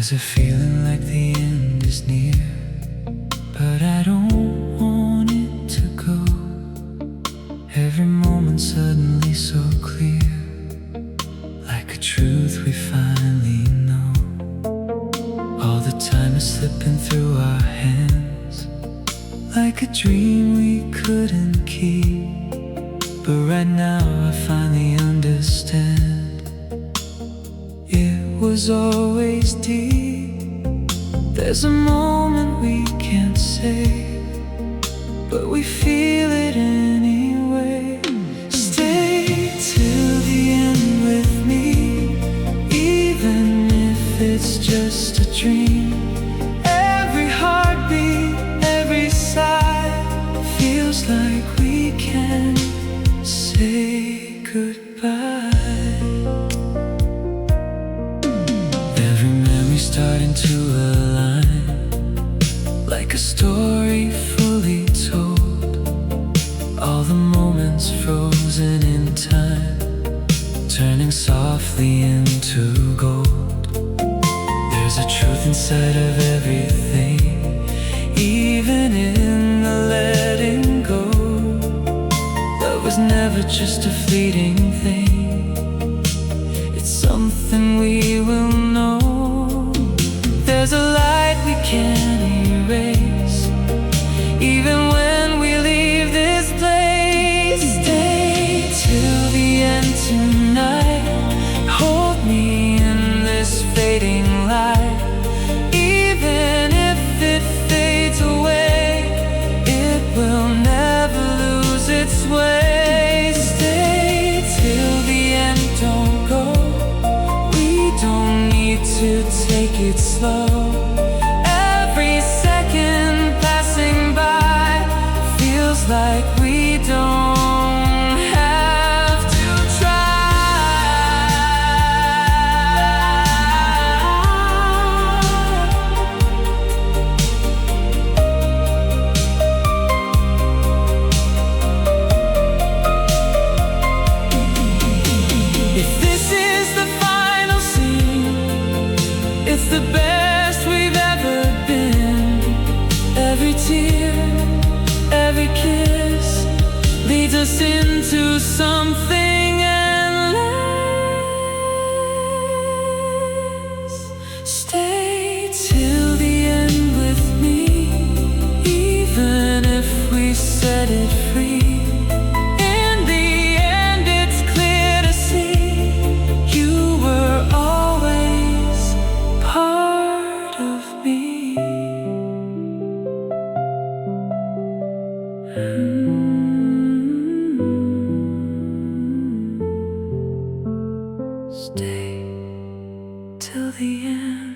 There's a feeling like the end is near, but I don't want it to go. Every moment suddenly so clear, like a truth we finally know. All the time is slipping through our hands, like a dream we couldn't keep. But right now I finally understand, it was always deep. There's a moment we can't say, but we feel it anyway. Stay till the end with me, even if it's just a dream. Every heartbeat, every sigh feels like we can say goodbye. Every memory starting to align, like a story fully told. All the moments frozen in time, turning softly into gold. There's a truth inside of everything, even in the letting go. Love was never just a fleeting thing, it's something we will know. There's a light we can't erase, even when we leave this place. Stay till the end tonight, hold me in this fading light. Even if it fades away, it will never lose its way. Stay till the end, don't go. We don't need to take it slow. Every second passing by feels like we don't have to try. If this is the final scene, it's the best we've ever been. Every tear, every kiss leads us into something endless. Stay till the end with me, even if we set it free. In the end, it's clear to see, you were always part of me. Stay till the end.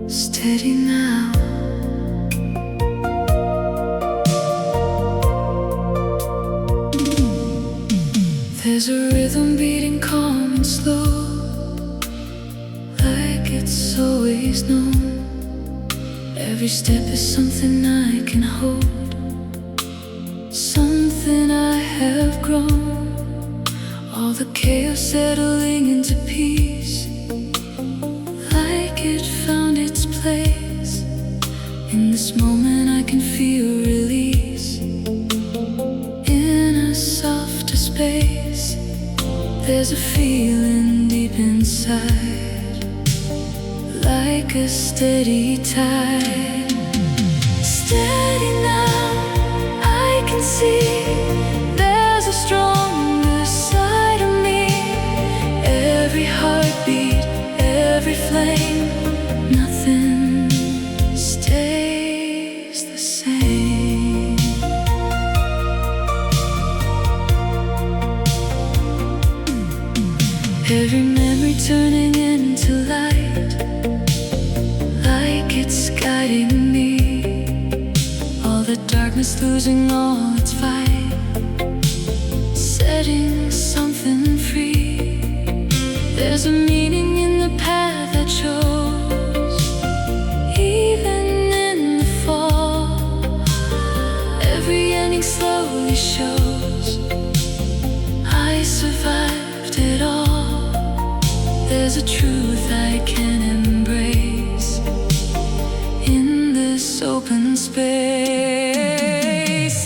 Steady now. There's a rhythm beating calm and slow, like it's always known. Every step is something I can hold, something I have grown. All the chaos settling into peace, like it found its place. In this moment I can feel release, in a softer space. There's a feeling deep inside, like a steady tide. Steady now, I can see there's a stronger side of me. Every heartbeat, every flame, nothing stays the same. Every memory turning into light, like it's guiding me. All the darkness losing all its fight, setting something free. There's a meaning in the path I chose,
slowly shows I survived it all. There's a truth I can embrace in this open space.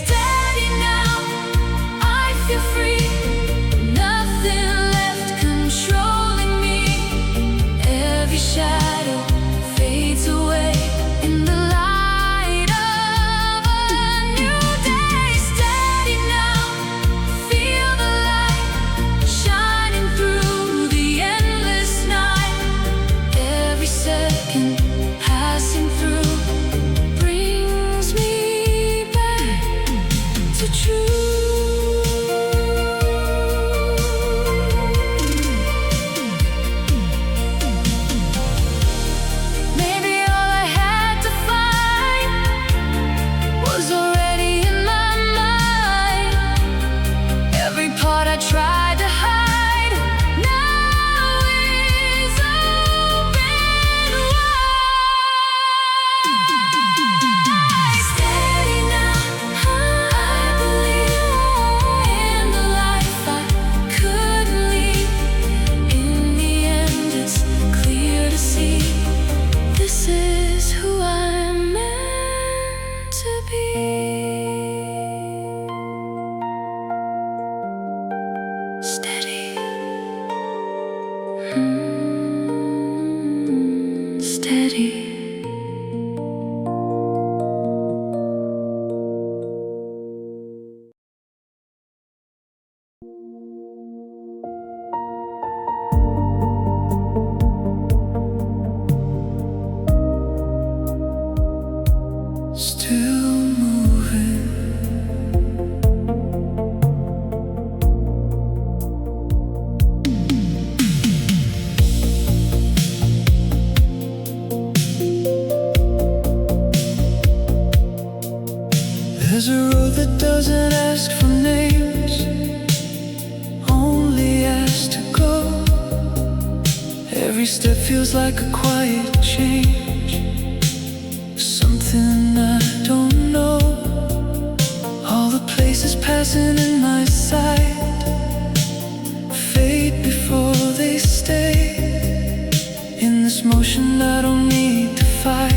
Steady now, I feel free. Nothing left controlling me. Every shadow fades away in the light of a new day. Steady now, feel the light shining through the endless night. Every second passing through brings me back to truth. Maybe all I had to find was already in my mind. Every part I tried to hide now is open wide. Steady now, I believe in the life I couldn't leave. In the end, it's clear to see this is who I'm meant to be. Steady. Steady.
Still moving. There's a road that doesn't ask for names, only asks to go. Every step feels like a quiet change, something I don't know. All the places passing in my sight fade before they stay. In this motion I don't need to fight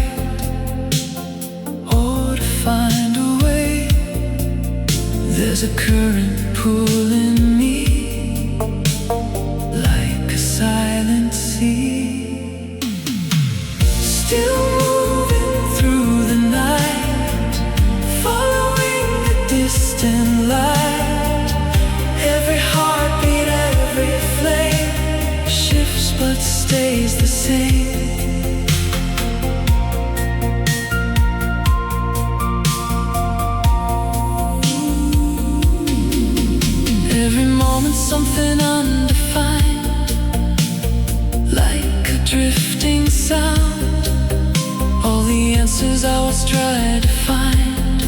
or to find a way. There's a current pulling me like a silent sea. Still moving through the night, following a distant light. Every heartbeat, every flame shifts but stays the same. Every moment something undefined, like a drifting sound. All the answers I once tried to find,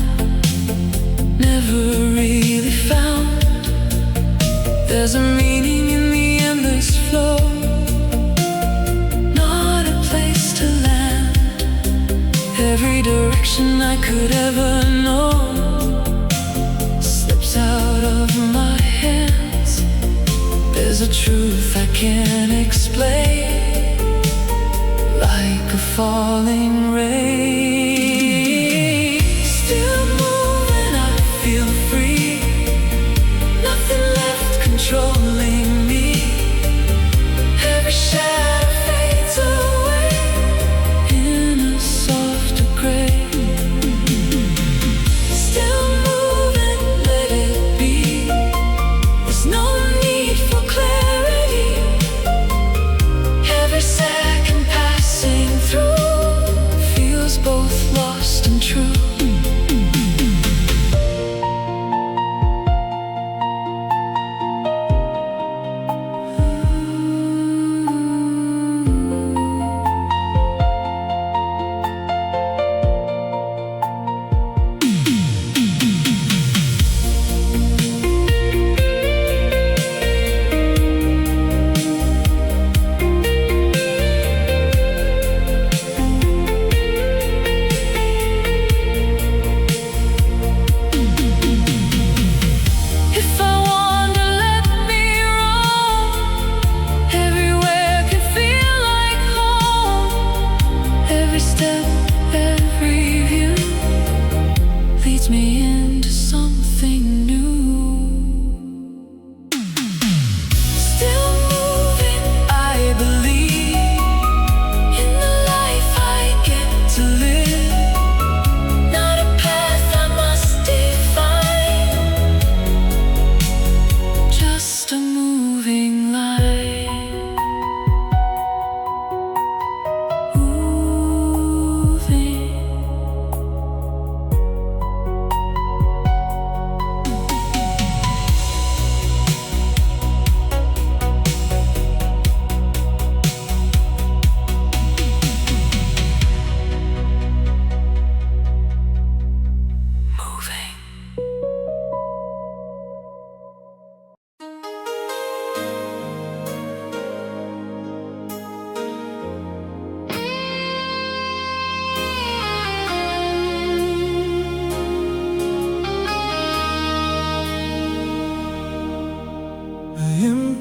never really found. There's a meaning in the endless flow, not a place to land. Every direction I could ever know slips out of my hands. There's a truth I can't explain, like a falling rain. Still moving, I feel free. Nothing left controlling me. Every shadow fades away in a softer gray. Still moving, let it be. There's no need for clarity. Every second passing through feels both lost and true.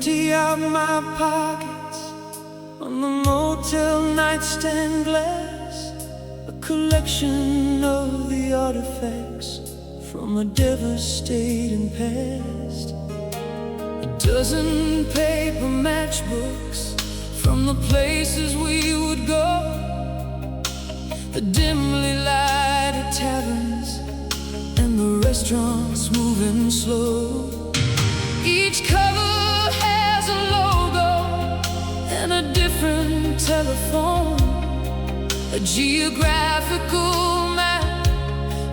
empty out my pockets on the motel nightstand glass, a collection of the artifacts from a devastating past. A dozen paper matchbooks from the places we would go, the dimly lighted taverns and the restaurants moving slow. Each cover has a logo and a different telephone, a geographical map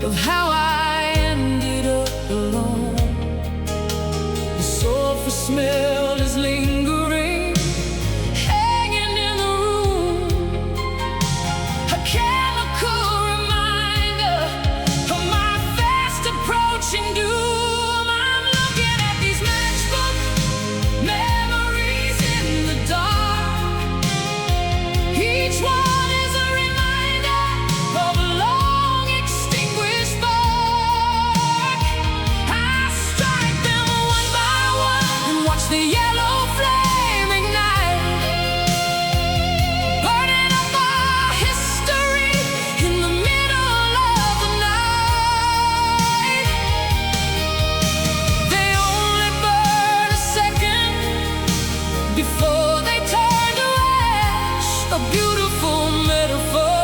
of how I ended up alone. The sulfur smell is lingering, hanging in the room, a chemical reminder of my fast approaching doom. I'm looking at these matchbook memories in the dark. Each one is a reminder of a long extinguished spark. I strike them one by one and watch the yellow flame ignite, burning up our history in the middle of the night. They only burn a second before they turn to ash, a beautiful metaphor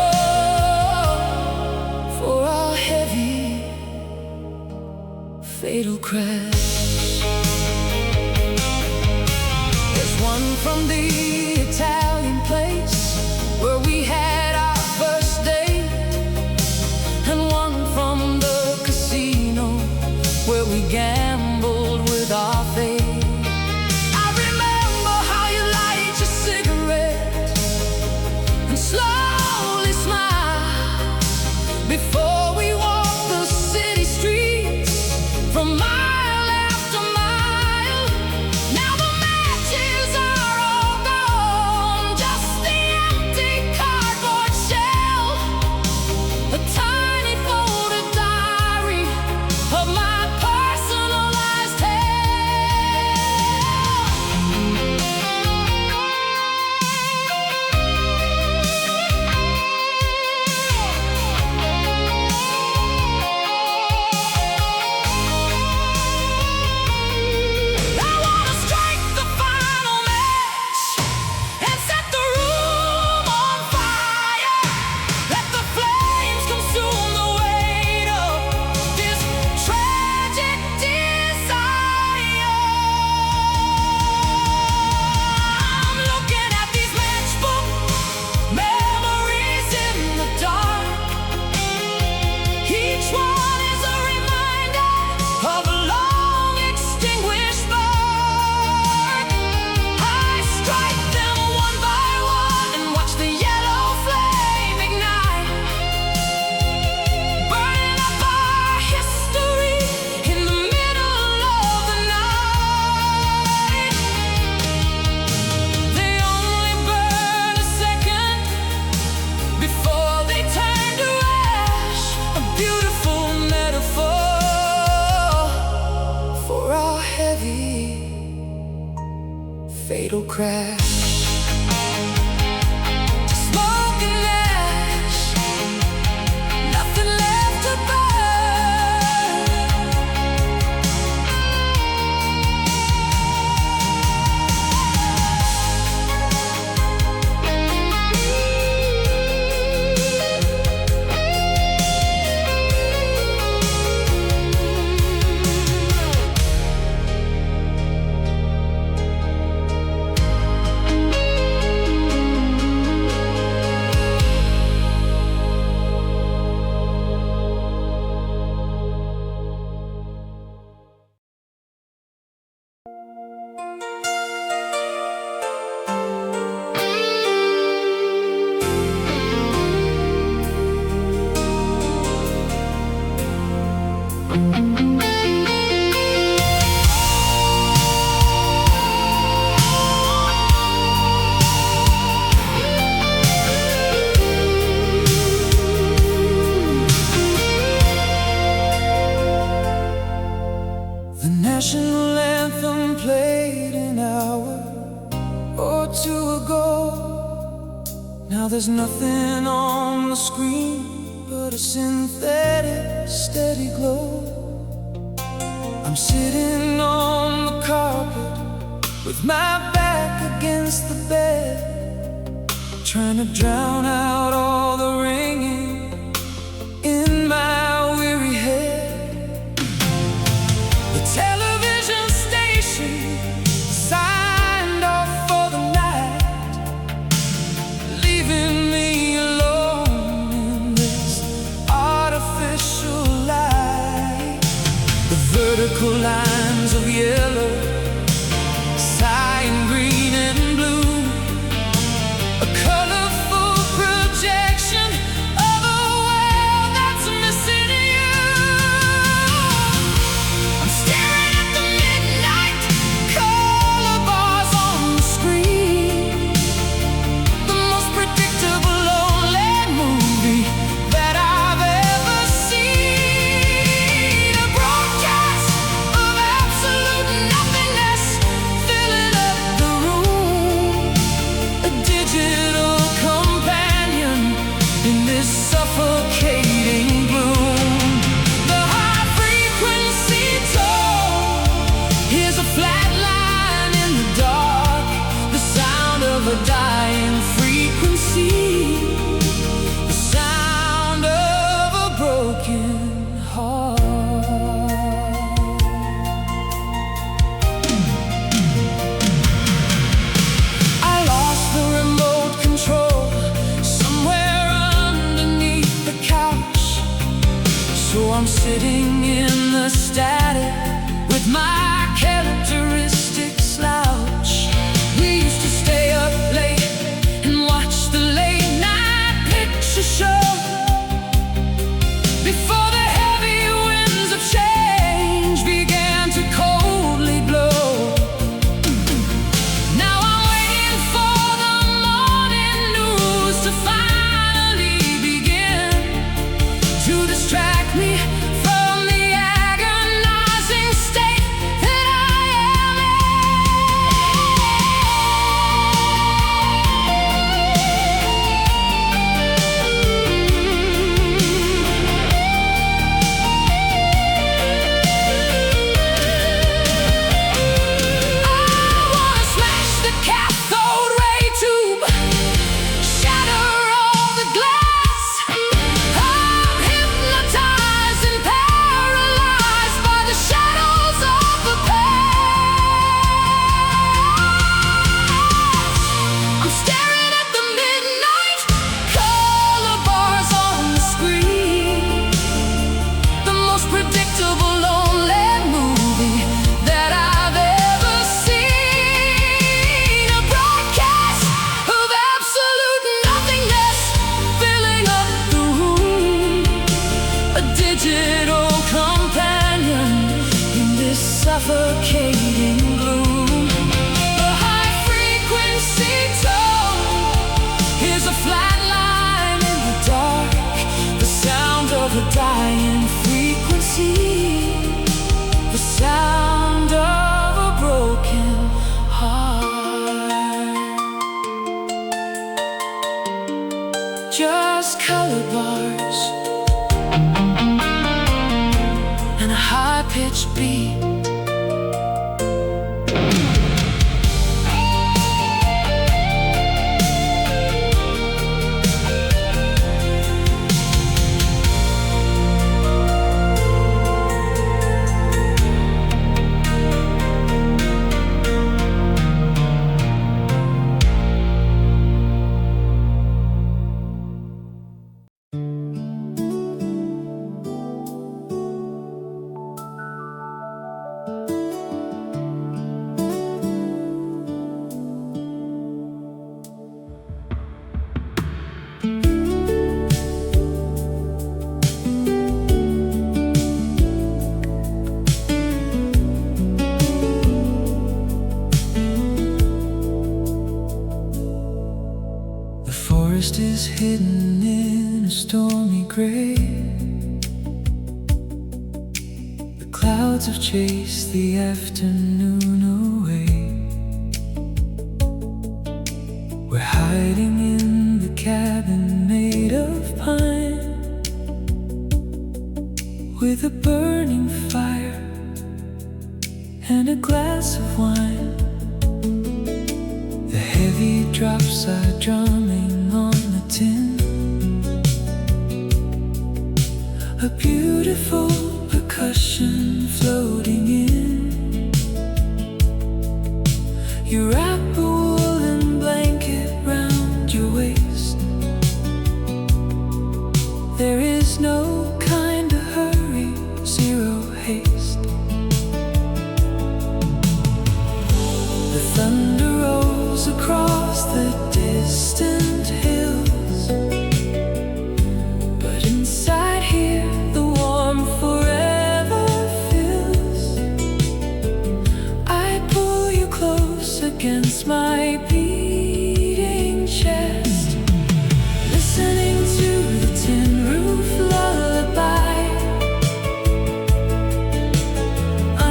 for our heavy, fatal crash. There's one from the Italian place where we had our first date, and one from the casino where we gambled with our fate. I remember how you light your cigarette and slowly smile before we walk the city streets from mile after mile. Now the matches are all gone, just the empty cardboard shell, a tiny folded diary of my personalized I wanna strike the final match and set the room on fire. Let the flames consume the weight of this tragic desire. I'm looking at these matchbook memories in the dark. Each one is a reminder of a long extinguished spark. I strike them one by one and watch the yellow flame ignite, burning up our history in the middle of the night. They only burn a second before they turn to ash, a beautiful metaphor for our heavy, fatal crash. Smoke and ash, nothing left to burn. The national anthem played an hour or two ago. Now there's nothing on the screen but a synthetic steady glow. I'm sitting on the carpet with my back against the bed, trying to drown out all the ringing in my weary head. The television station signed off for the night, leaving me alone in this artificial light. The vertical lines of yellow, cyan, green and blue, a colorful projection of a world that's missing you. I'm staring at the midnight color bars on the screen, the most predictable lonely movie that I've ever seen. A broadcast of absolute nothingness filling up the room, a digital companion in this suffocating gloom. The high frequency tone, here's a flat line in the dark, the sound of a dying frequency, the sound of a broken heart. I lost the remote control somewhere underneath the couch, so I'm sitting in the static with my characteristic slouch. We used to stay up late and watch the late night picture show before the heavy winds of change began to coldly blow. Now I'm waiting for the morning news to finally begin, to distract me from the agonizing state that I am I wanna smash the cathode ray tube, shatter all the glass. I'm hypnotized and paralyzed by the shadows of the past. I'm staring at the midnight color bars on the screen, the most predictable lonely movie that I've ever seen. A broadcast of absolute nothingness filling up the room, a digital companion in this suffocating gloom. The high frequency tone, here's a flat line in the dark, the sound of a dying frequency, the sound of a broken heart. Just color bars and a high-pitched beat. forest is hidden in a stormy gray. The clouds have chased the afternoon away. We're hiding in the cabin made of pine, with a burning fire and a glass of wine. The heavy drops are drumming on the tin, a beautiful percussion floating in. You wrap a woolen blanket round your waist. There is no kind of hurry, zero haste. The thunder rolls across the distant hills, but inside here the warmth forever fills. I pull you close against my beating chest, listening to the tin roof lullaby.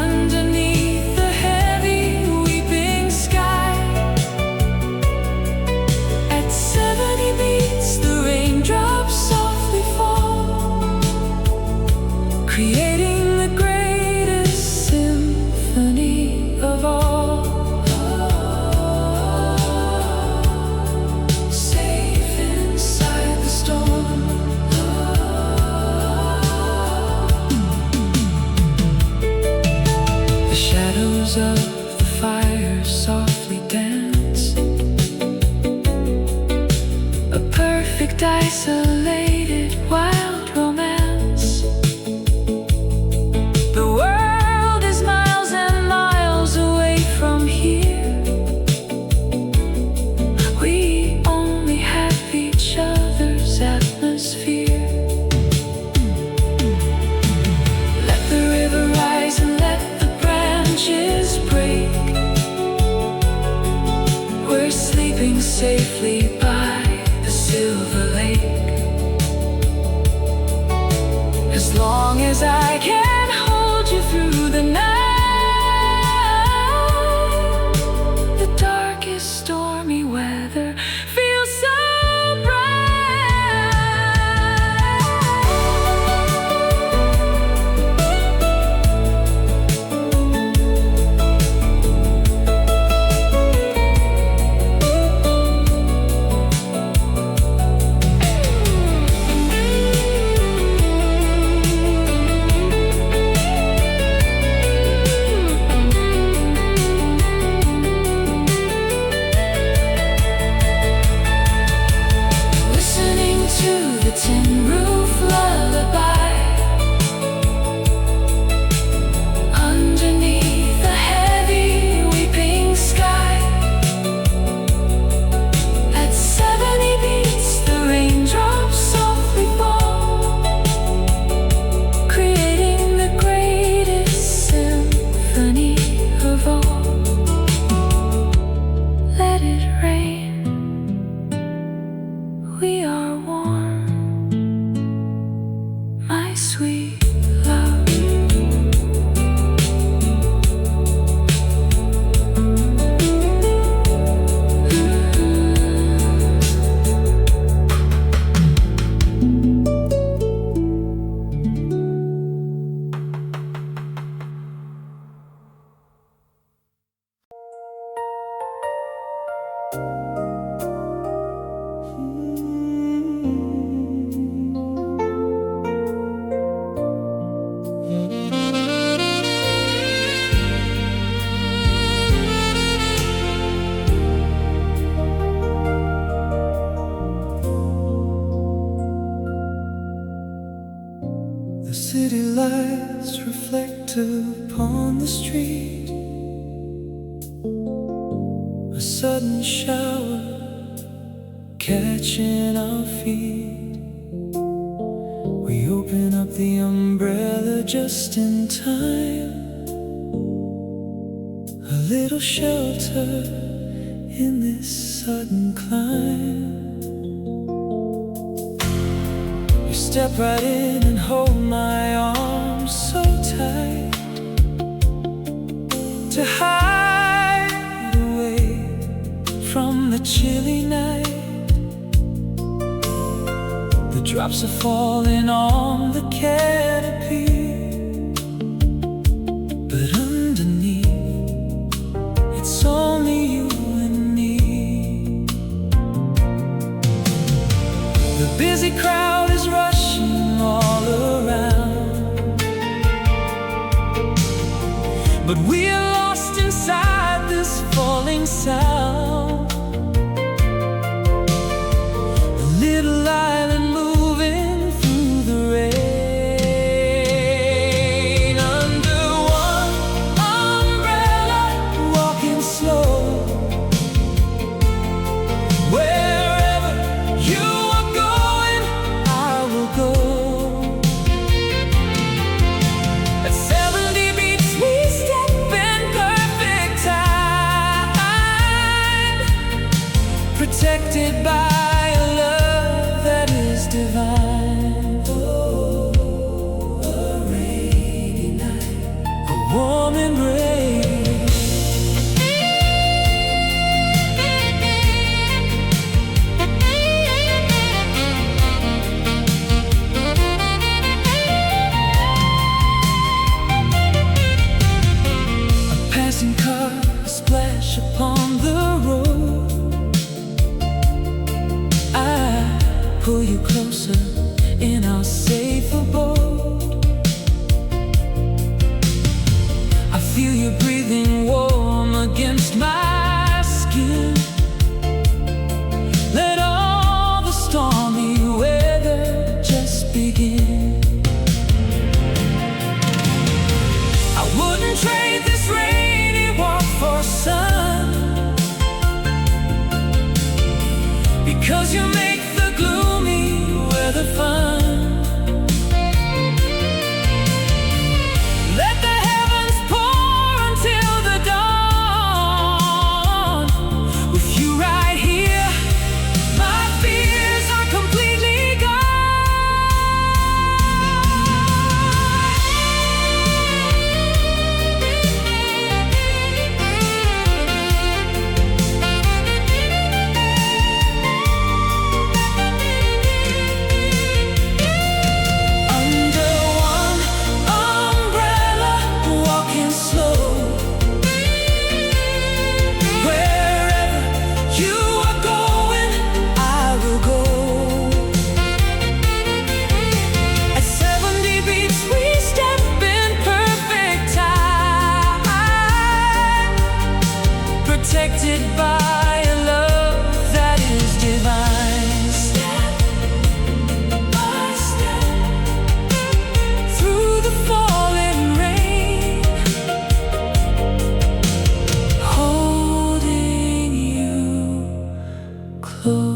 Underneath the heavy weeping sky, at 70 beats the raindrops softly fall, creating the greatest symphony of all. Safe inside the storm. The shadows of the fire softly dance, a perfect isolated wild romance. The world is miles and miles away from here. We only have each other's atmosphere. Let the river rise and let the branches break. We're sleeping safely by the silver lake. As long as I can hold you through the night, the darkest stormy weather feels so listening to the tin roof lullaby. Underneath the heavy weeping sky, at 70 beats the raindrops softly fall, creating the greatest symphony of all. Let it rain, we are warm, my sweet love. The city lights reflect upon the street. A sudden shower catching our feet. We open up the umbrella just in time. A little shelter in this sudden climb. You step right in and hold my arm so tight. chilly night. The drops are falling on the canopy, but underneath, it's only you and me. The busy crowd is rushing all around, but we are lost inside this falling sound. A little island moving through the rain, under one umbrella, walking slow. Wherever you are going, I will go. At 70 beats we step in perfect time, protected by a love that is divine. Oh, a rainy night, a warm embrace. A passing car, a splash upon the road. I pull you closer in our safe abode. I feel you breathing warm against my skin. Let all the stormy weather just begin. I wouldn't trade this rainy walk for sun, because you make the gloomy weather fun. Let the heavens pour until the dawn. With you right here, my fears are completely under one umbrella, walking slow. Wherever you are going, I will go. At 70 beats we step in perfect time, protected by a love that is divine. Step by step, through the falling rain, holding you close.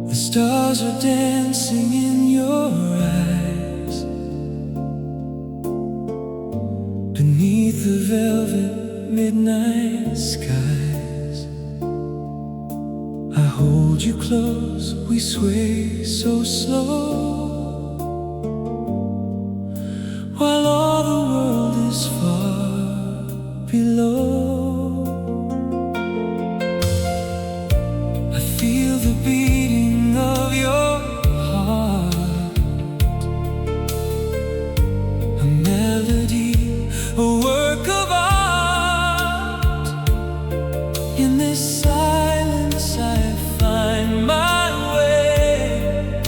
The stars are dancing in your eyes, beneath the velvet midnight skies. I hold you close, we sway so slow, while all the world is far below. I feel the beating of your heart, a melody, a work of art. In this silence I find my way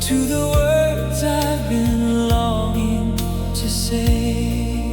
to the words I've been longing to say.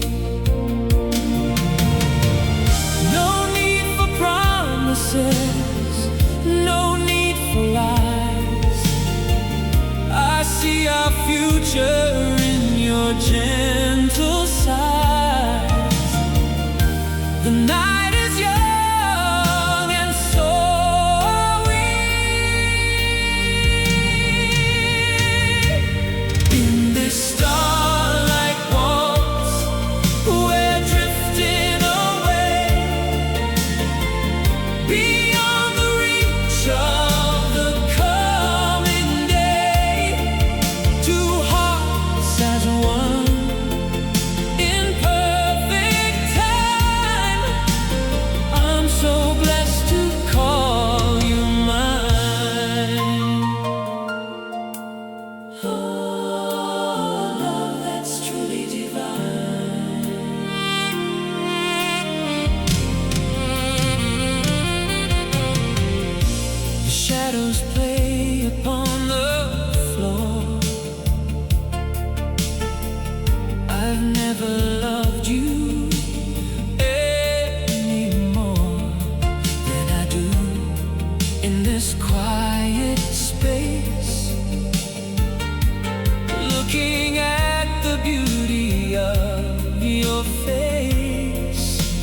your face.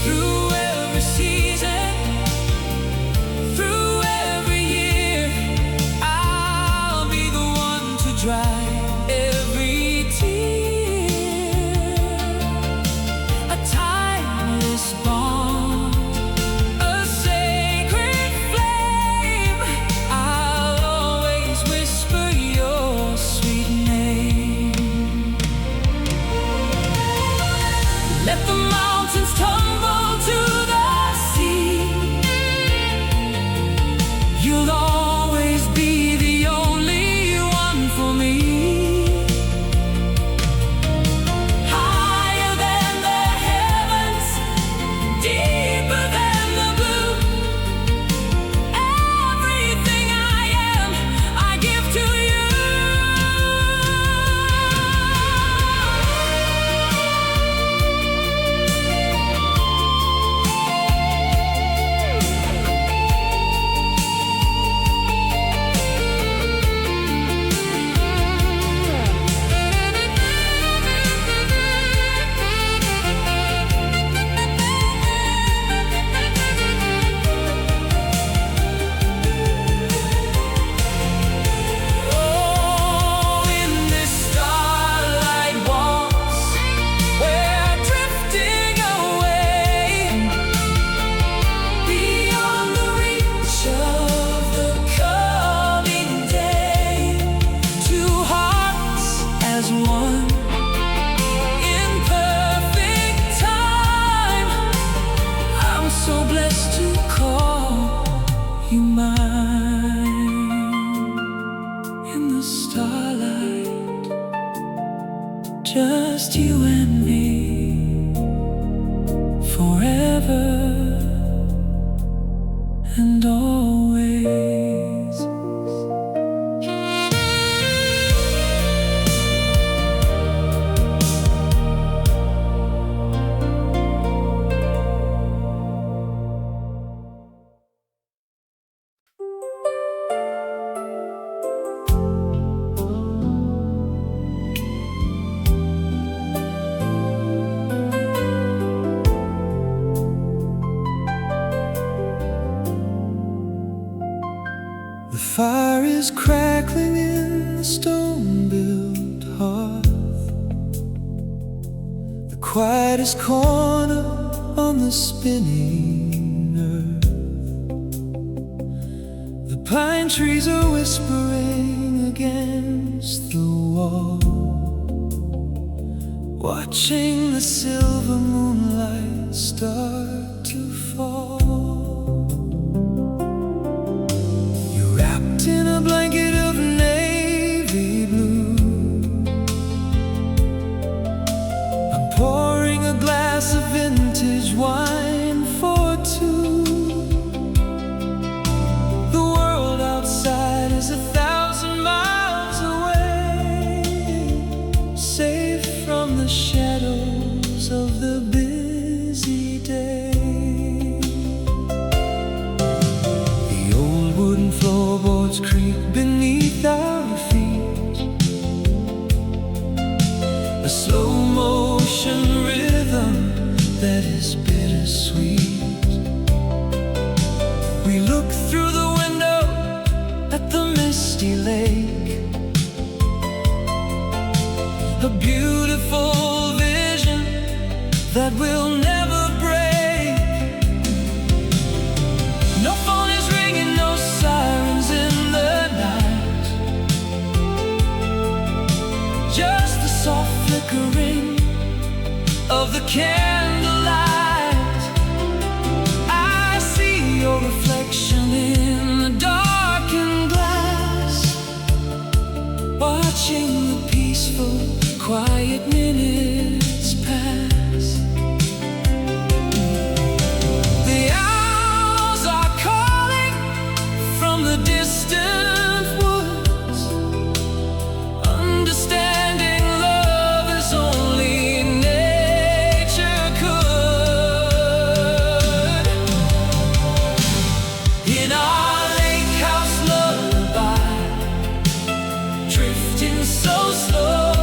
Through every season, through every year, I'll be the one to dry every tear. A timeless bond, a sacred flame. I'll always whisper your sweet name. Let the mountains tumble to the sea. You'll always be the only one for me. Higher than the heavens, deeper than the blue. Everything I am, I give to you. Oh, in this starlight waltz, we're drifting away beyond the reach of the coming day. Two hearts as one in perfect time. I'm so blessed to call you mine. In the starlight, just you and me, forever and always.
The fire is crackling in the stone-built hearth, the quietest corner on the spinning earth. The pine trees are whispering against the wall, watching the silver moonlight start to fall. Wrapped in a blanket of navy blue, I'm pouring a glass of vintage wine for two. The world outside is 1,000 miles away, safe from the shadows of the busy day. Floorboards creak beneath our feet, a slow motion rhythm that is bittersweet. We look through the window at the misty lake, a beautiful vision that will never break. No phone is ringing, no sirens in the night, just the soft flickering of the candlelight. I see your reflection in the darkened glass, watching the peaceful, quiet minutes pass. The owls are calling from the distant woods, understanding love as only nature could. In our lake house lullaby, drifting so slow,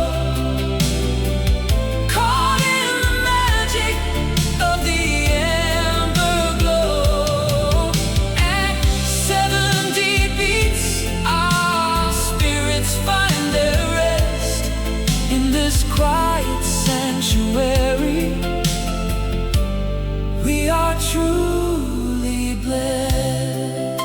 quiet sanctuary. We are truly blessed.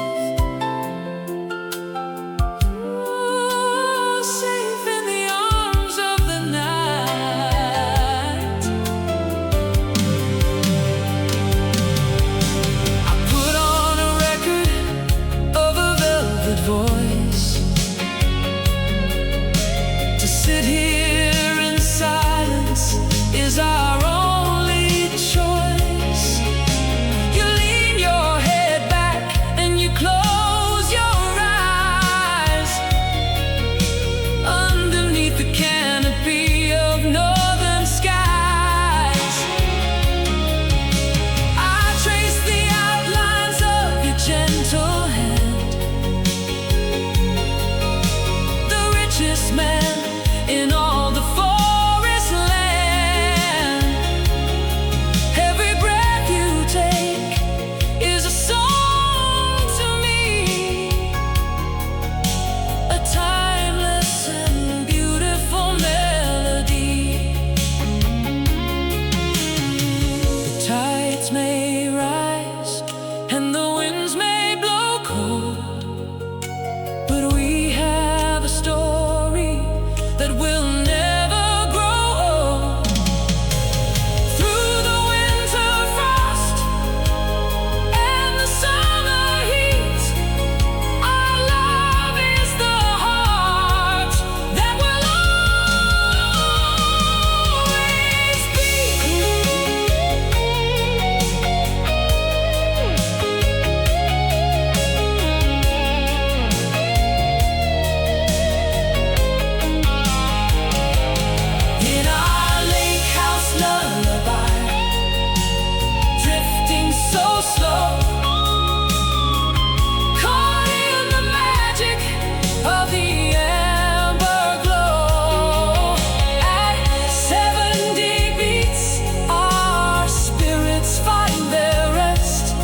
Oh, safe in the arms of the night. I put on a record of a velvet voice to sit here in silence is our only choice. You lean your head back and you close your eyes underneath the canopy of northern skies. I trace the outlines of your gentle hand, the richest man in all the forest land. Every breath you take is a song to me, a timeless and beautiful melody. The tides may rise and the winds may blow cold, but we have a story that will never grow old. Through the winter frost and the summer heat, our love is the heart that will always beat. In our lake house lullaby, drifting so slow, caught in the magic of the amber glow. At 70 beats, our spirits find their rest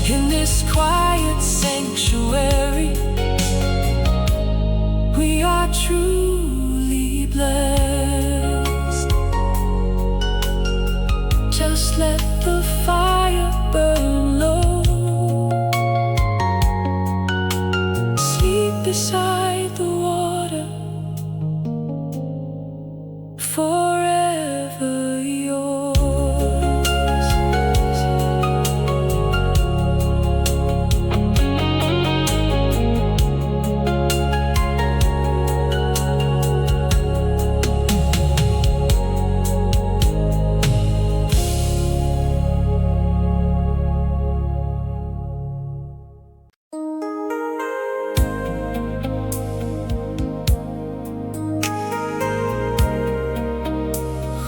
in this quiet sanctuary. We are truly blessed. Just let the fire burn low. Sleep beside the water, forever yours.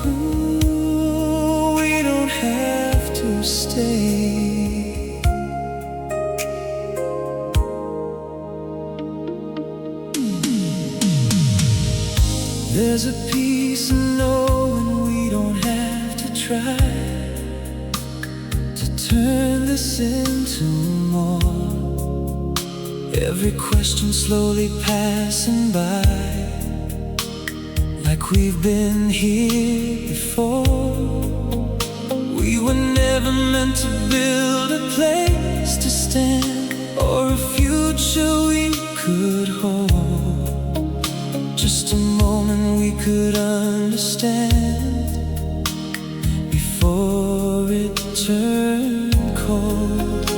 Ooh, we don't have to stay. There's a peace in knowing we don't have to try to turn this into more. Every question slowly passing by, like we've been here before. We were never meant to build a place to stand or a future we could hold. Just a moment we could understand before it turned cold.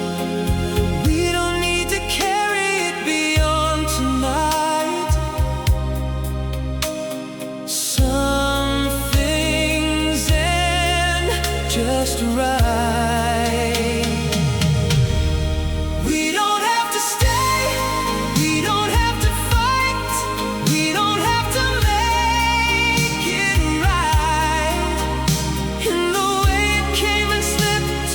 We don't need to carry it beyond tonight. Some things end just right. We don't have to stay. We don't have to fight. We don't have to make it right. And the way it came and slipped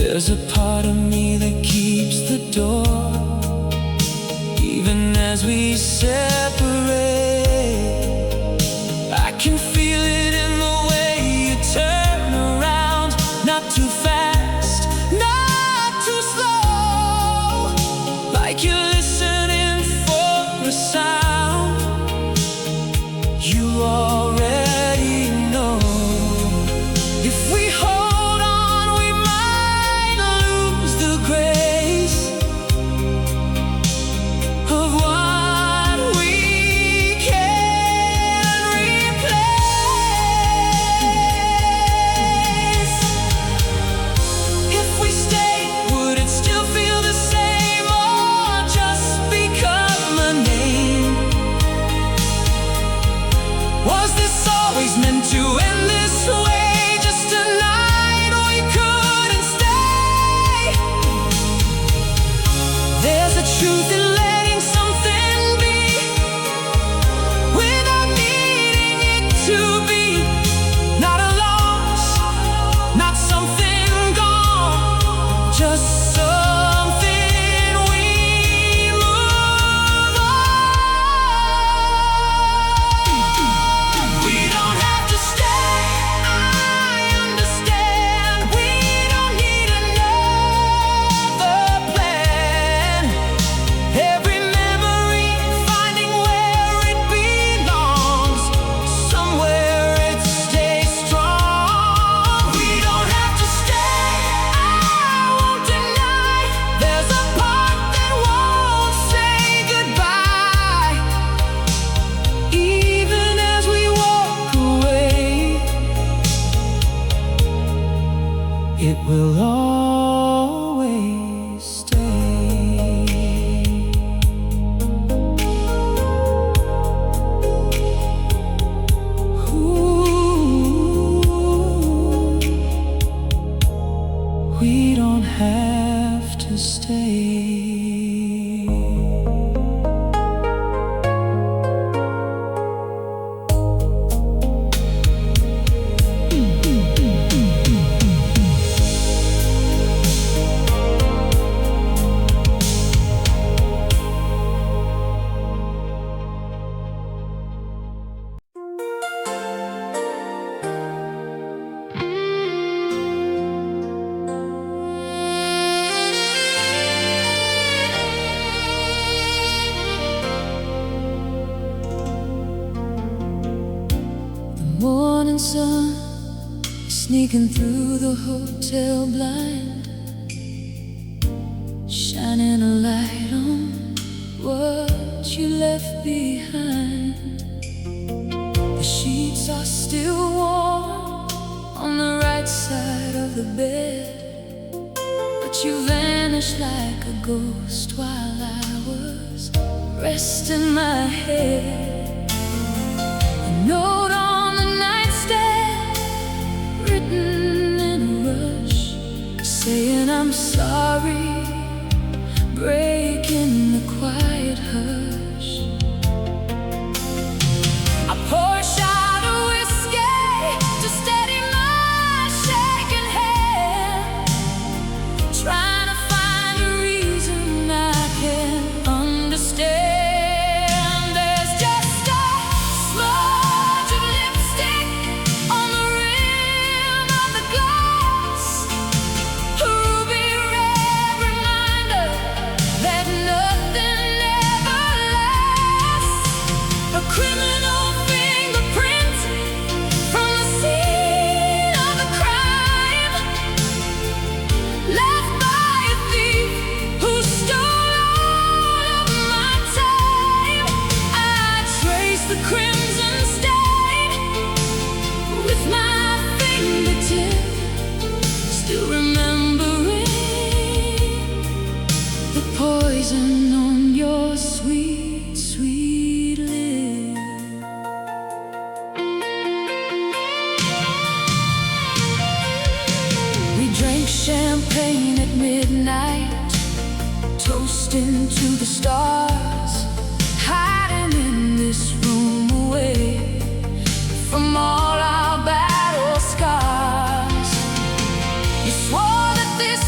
There's a part of me that keeps the door, even as we separate. I can feel it in the way you turn around. Not too fast, not too slow, like you're listening for a sound you already know. If we hold on, we might lose the grace of what we can replace. If we stay, would it still feel the same, or just become a name? Was this always meant to end this way? Just a night we couldn't stay. There's a truth in letting something be without needing it to be. Not a loss, not something gone, just something we move on. We don't have to stay, I understand. We don't need another plan. Every memory finding where it belongs, somewhere it stays strong. We don't have to stay, I won't deny. There's a part that won't say goodbye. Even as we walk away, it will always stay. Ooh, we don't have to stay. Morning sun sneaking through the hotel blind, shining a light on what you left behind. The sheets are still warm on the right side of the bed, but you vanished like a ghost while I was resting my head. A note on the nightstand, written in a rush, saying I'm sorry, breaking the quiet hush. I pour a shot of whiskey to steady my shaking hand, trying to find a reason I can understand. There's just a smudge of lipstick on the rim of the glass, a ruby red reminder that nothing ever lasts. A criminal fingerprint from the scene of the crime, left by a thief who stole all of my time. I trace the crimson stain with my fingertip, still remembering the poison on your sweet, sweet lips. We drank champagne at midnight, toasting to the stars, hiding in this room away from all our battle scars. You swore that this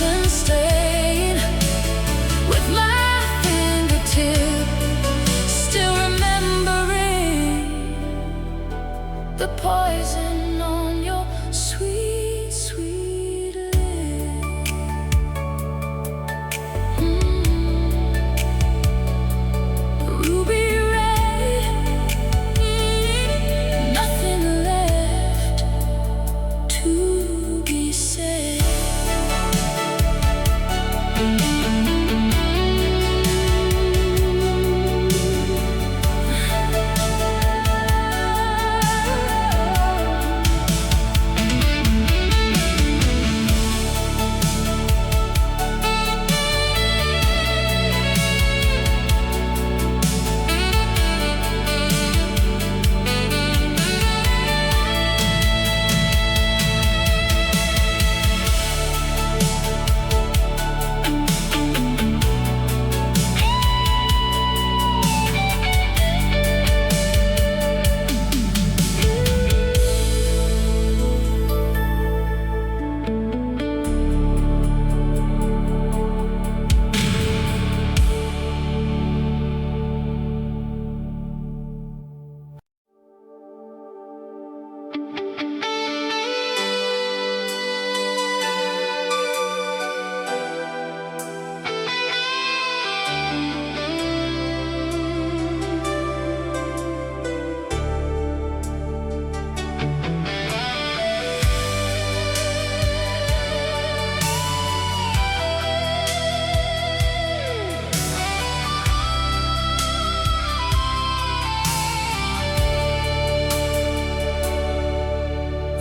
and staying with my fingertip, still remembering the poison on your sweet, sweet lips. Ruby red, nothing left to be said.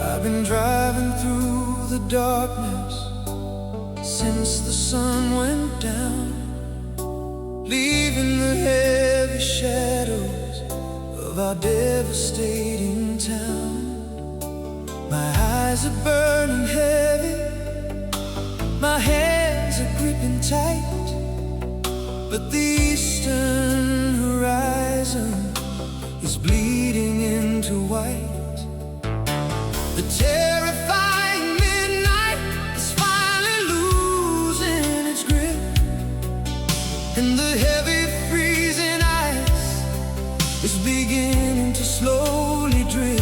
I've been driving through the darkness since the sun went down, leaving the heavy shadows of our devastating town. My eyes are burning heavy, my hands are gripping tight, but the eastern horizon is bleeding into white. The terrifying midnight is finally losing its grip, and the heavy freezing ice is beginning to slowly drip.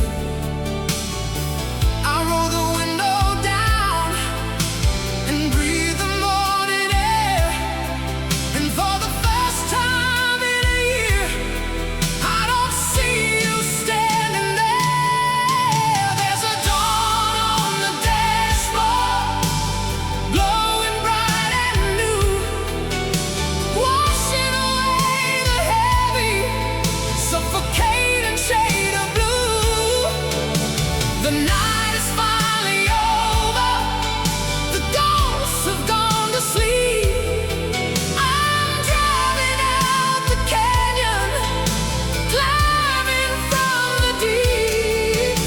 I roll the window down and breathe the morning air, and for the first time in a year, I don't see you standing there. There's a dawn on the dashboard, glowing bright and new, washing away the heavy, suffocating shade of blue. The night is finally over, the ghosts have gone to sleep. I'm driving out the canyon, climbing from the deep.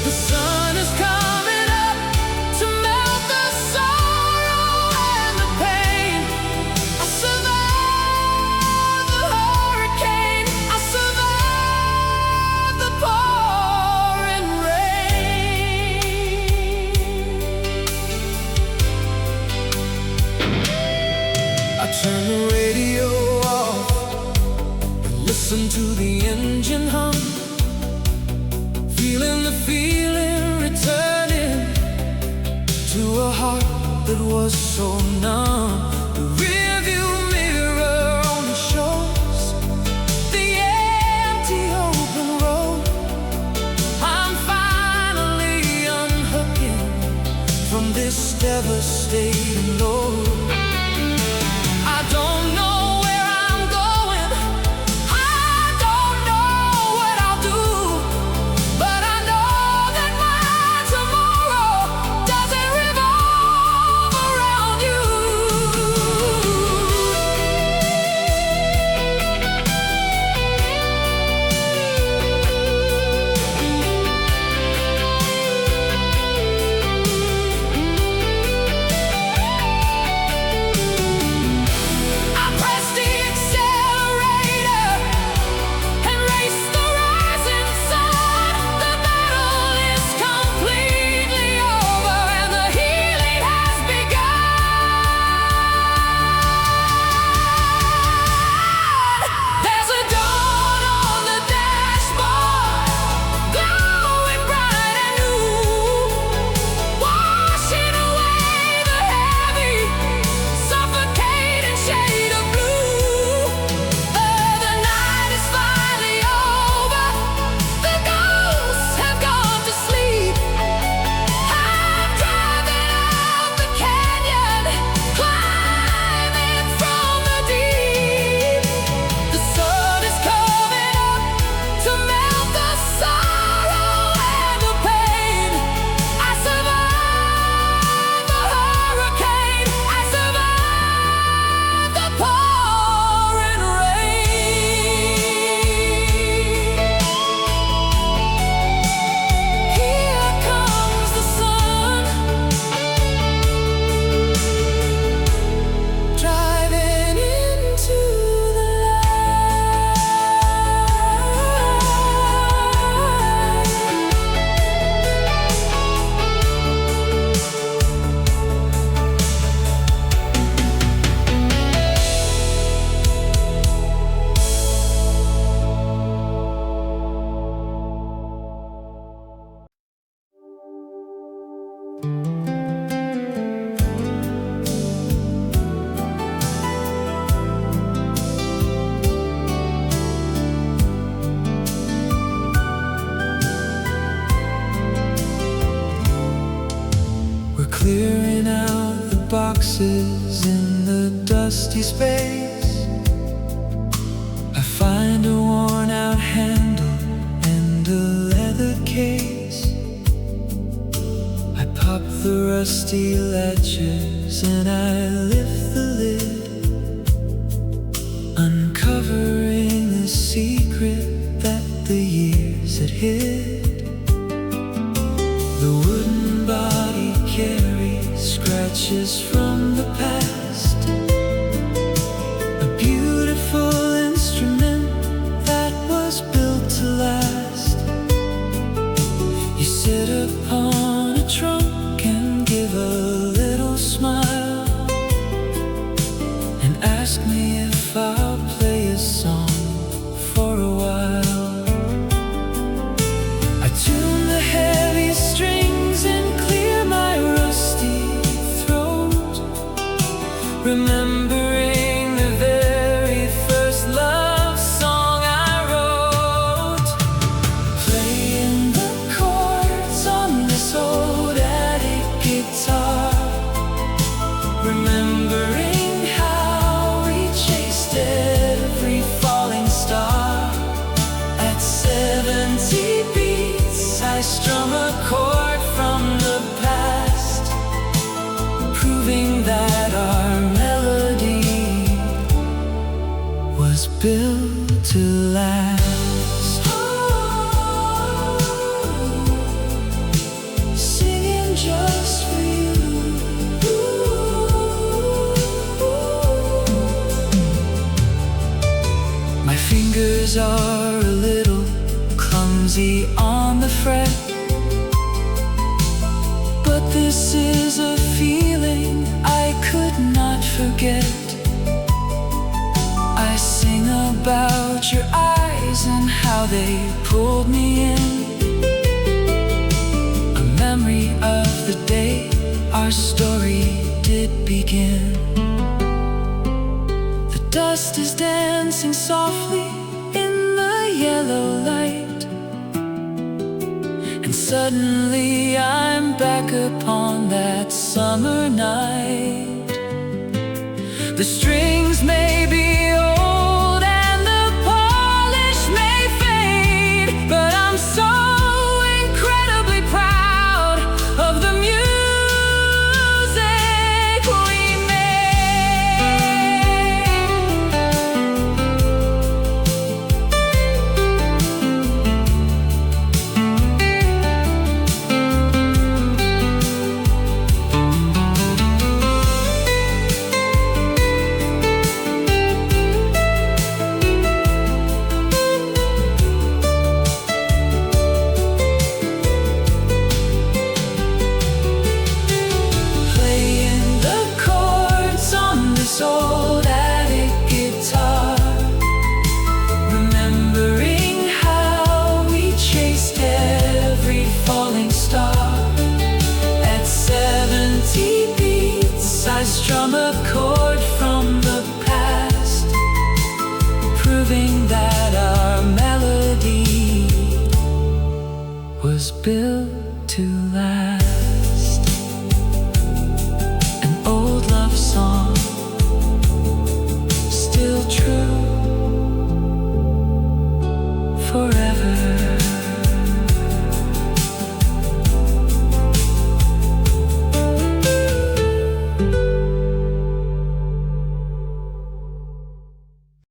The sun is coming up to melt the sorrow and the pain. I survived the hurricane, I survived the pouring rain. I turn the radio off and listen to the engine hum, feeling the feeling returning to a heart that was so numb. The rearview mirror only shows the empty open road. I'm finally unhooking from this devastating load. I don't know where I'm going, I don't know what I'll do, but I know that my tomorrow doesn't revolve around you. boxes in the dusty space. I find a worn-out handle and a leather case. I pop the rusty latches and I lift the lid, uncovering the secret that the years had hid. The wooden body carries scratches from the past, a beautiful instrument that was built to last. You sit upon a trunk and give a little smile, and ask me if I'll play a song for a while. I tune the heavy strings and clear my rusty throat, remembering the very first love song I wrote. Playing the chords on this old attic guitar, remembering how we chased every falling star. At 70 beats I strum a chord from the past, proving that our melody was built to last. Singing just for you. My fingers are a little clumsy on the fret, but this is a feeling I could not forget. I sing about your eyes and how they pulled me in, a memory of the day our story did begin. The dust is dancing softly in the yellow light, and suddenly I'm back upon that summer night. The strings may be old and the polish may fade, but I'm so incredibly proud of the music we old attic guitar, remembering how we chased every falling star. At 70 beats I strum a chord from the past, proving that our melody was built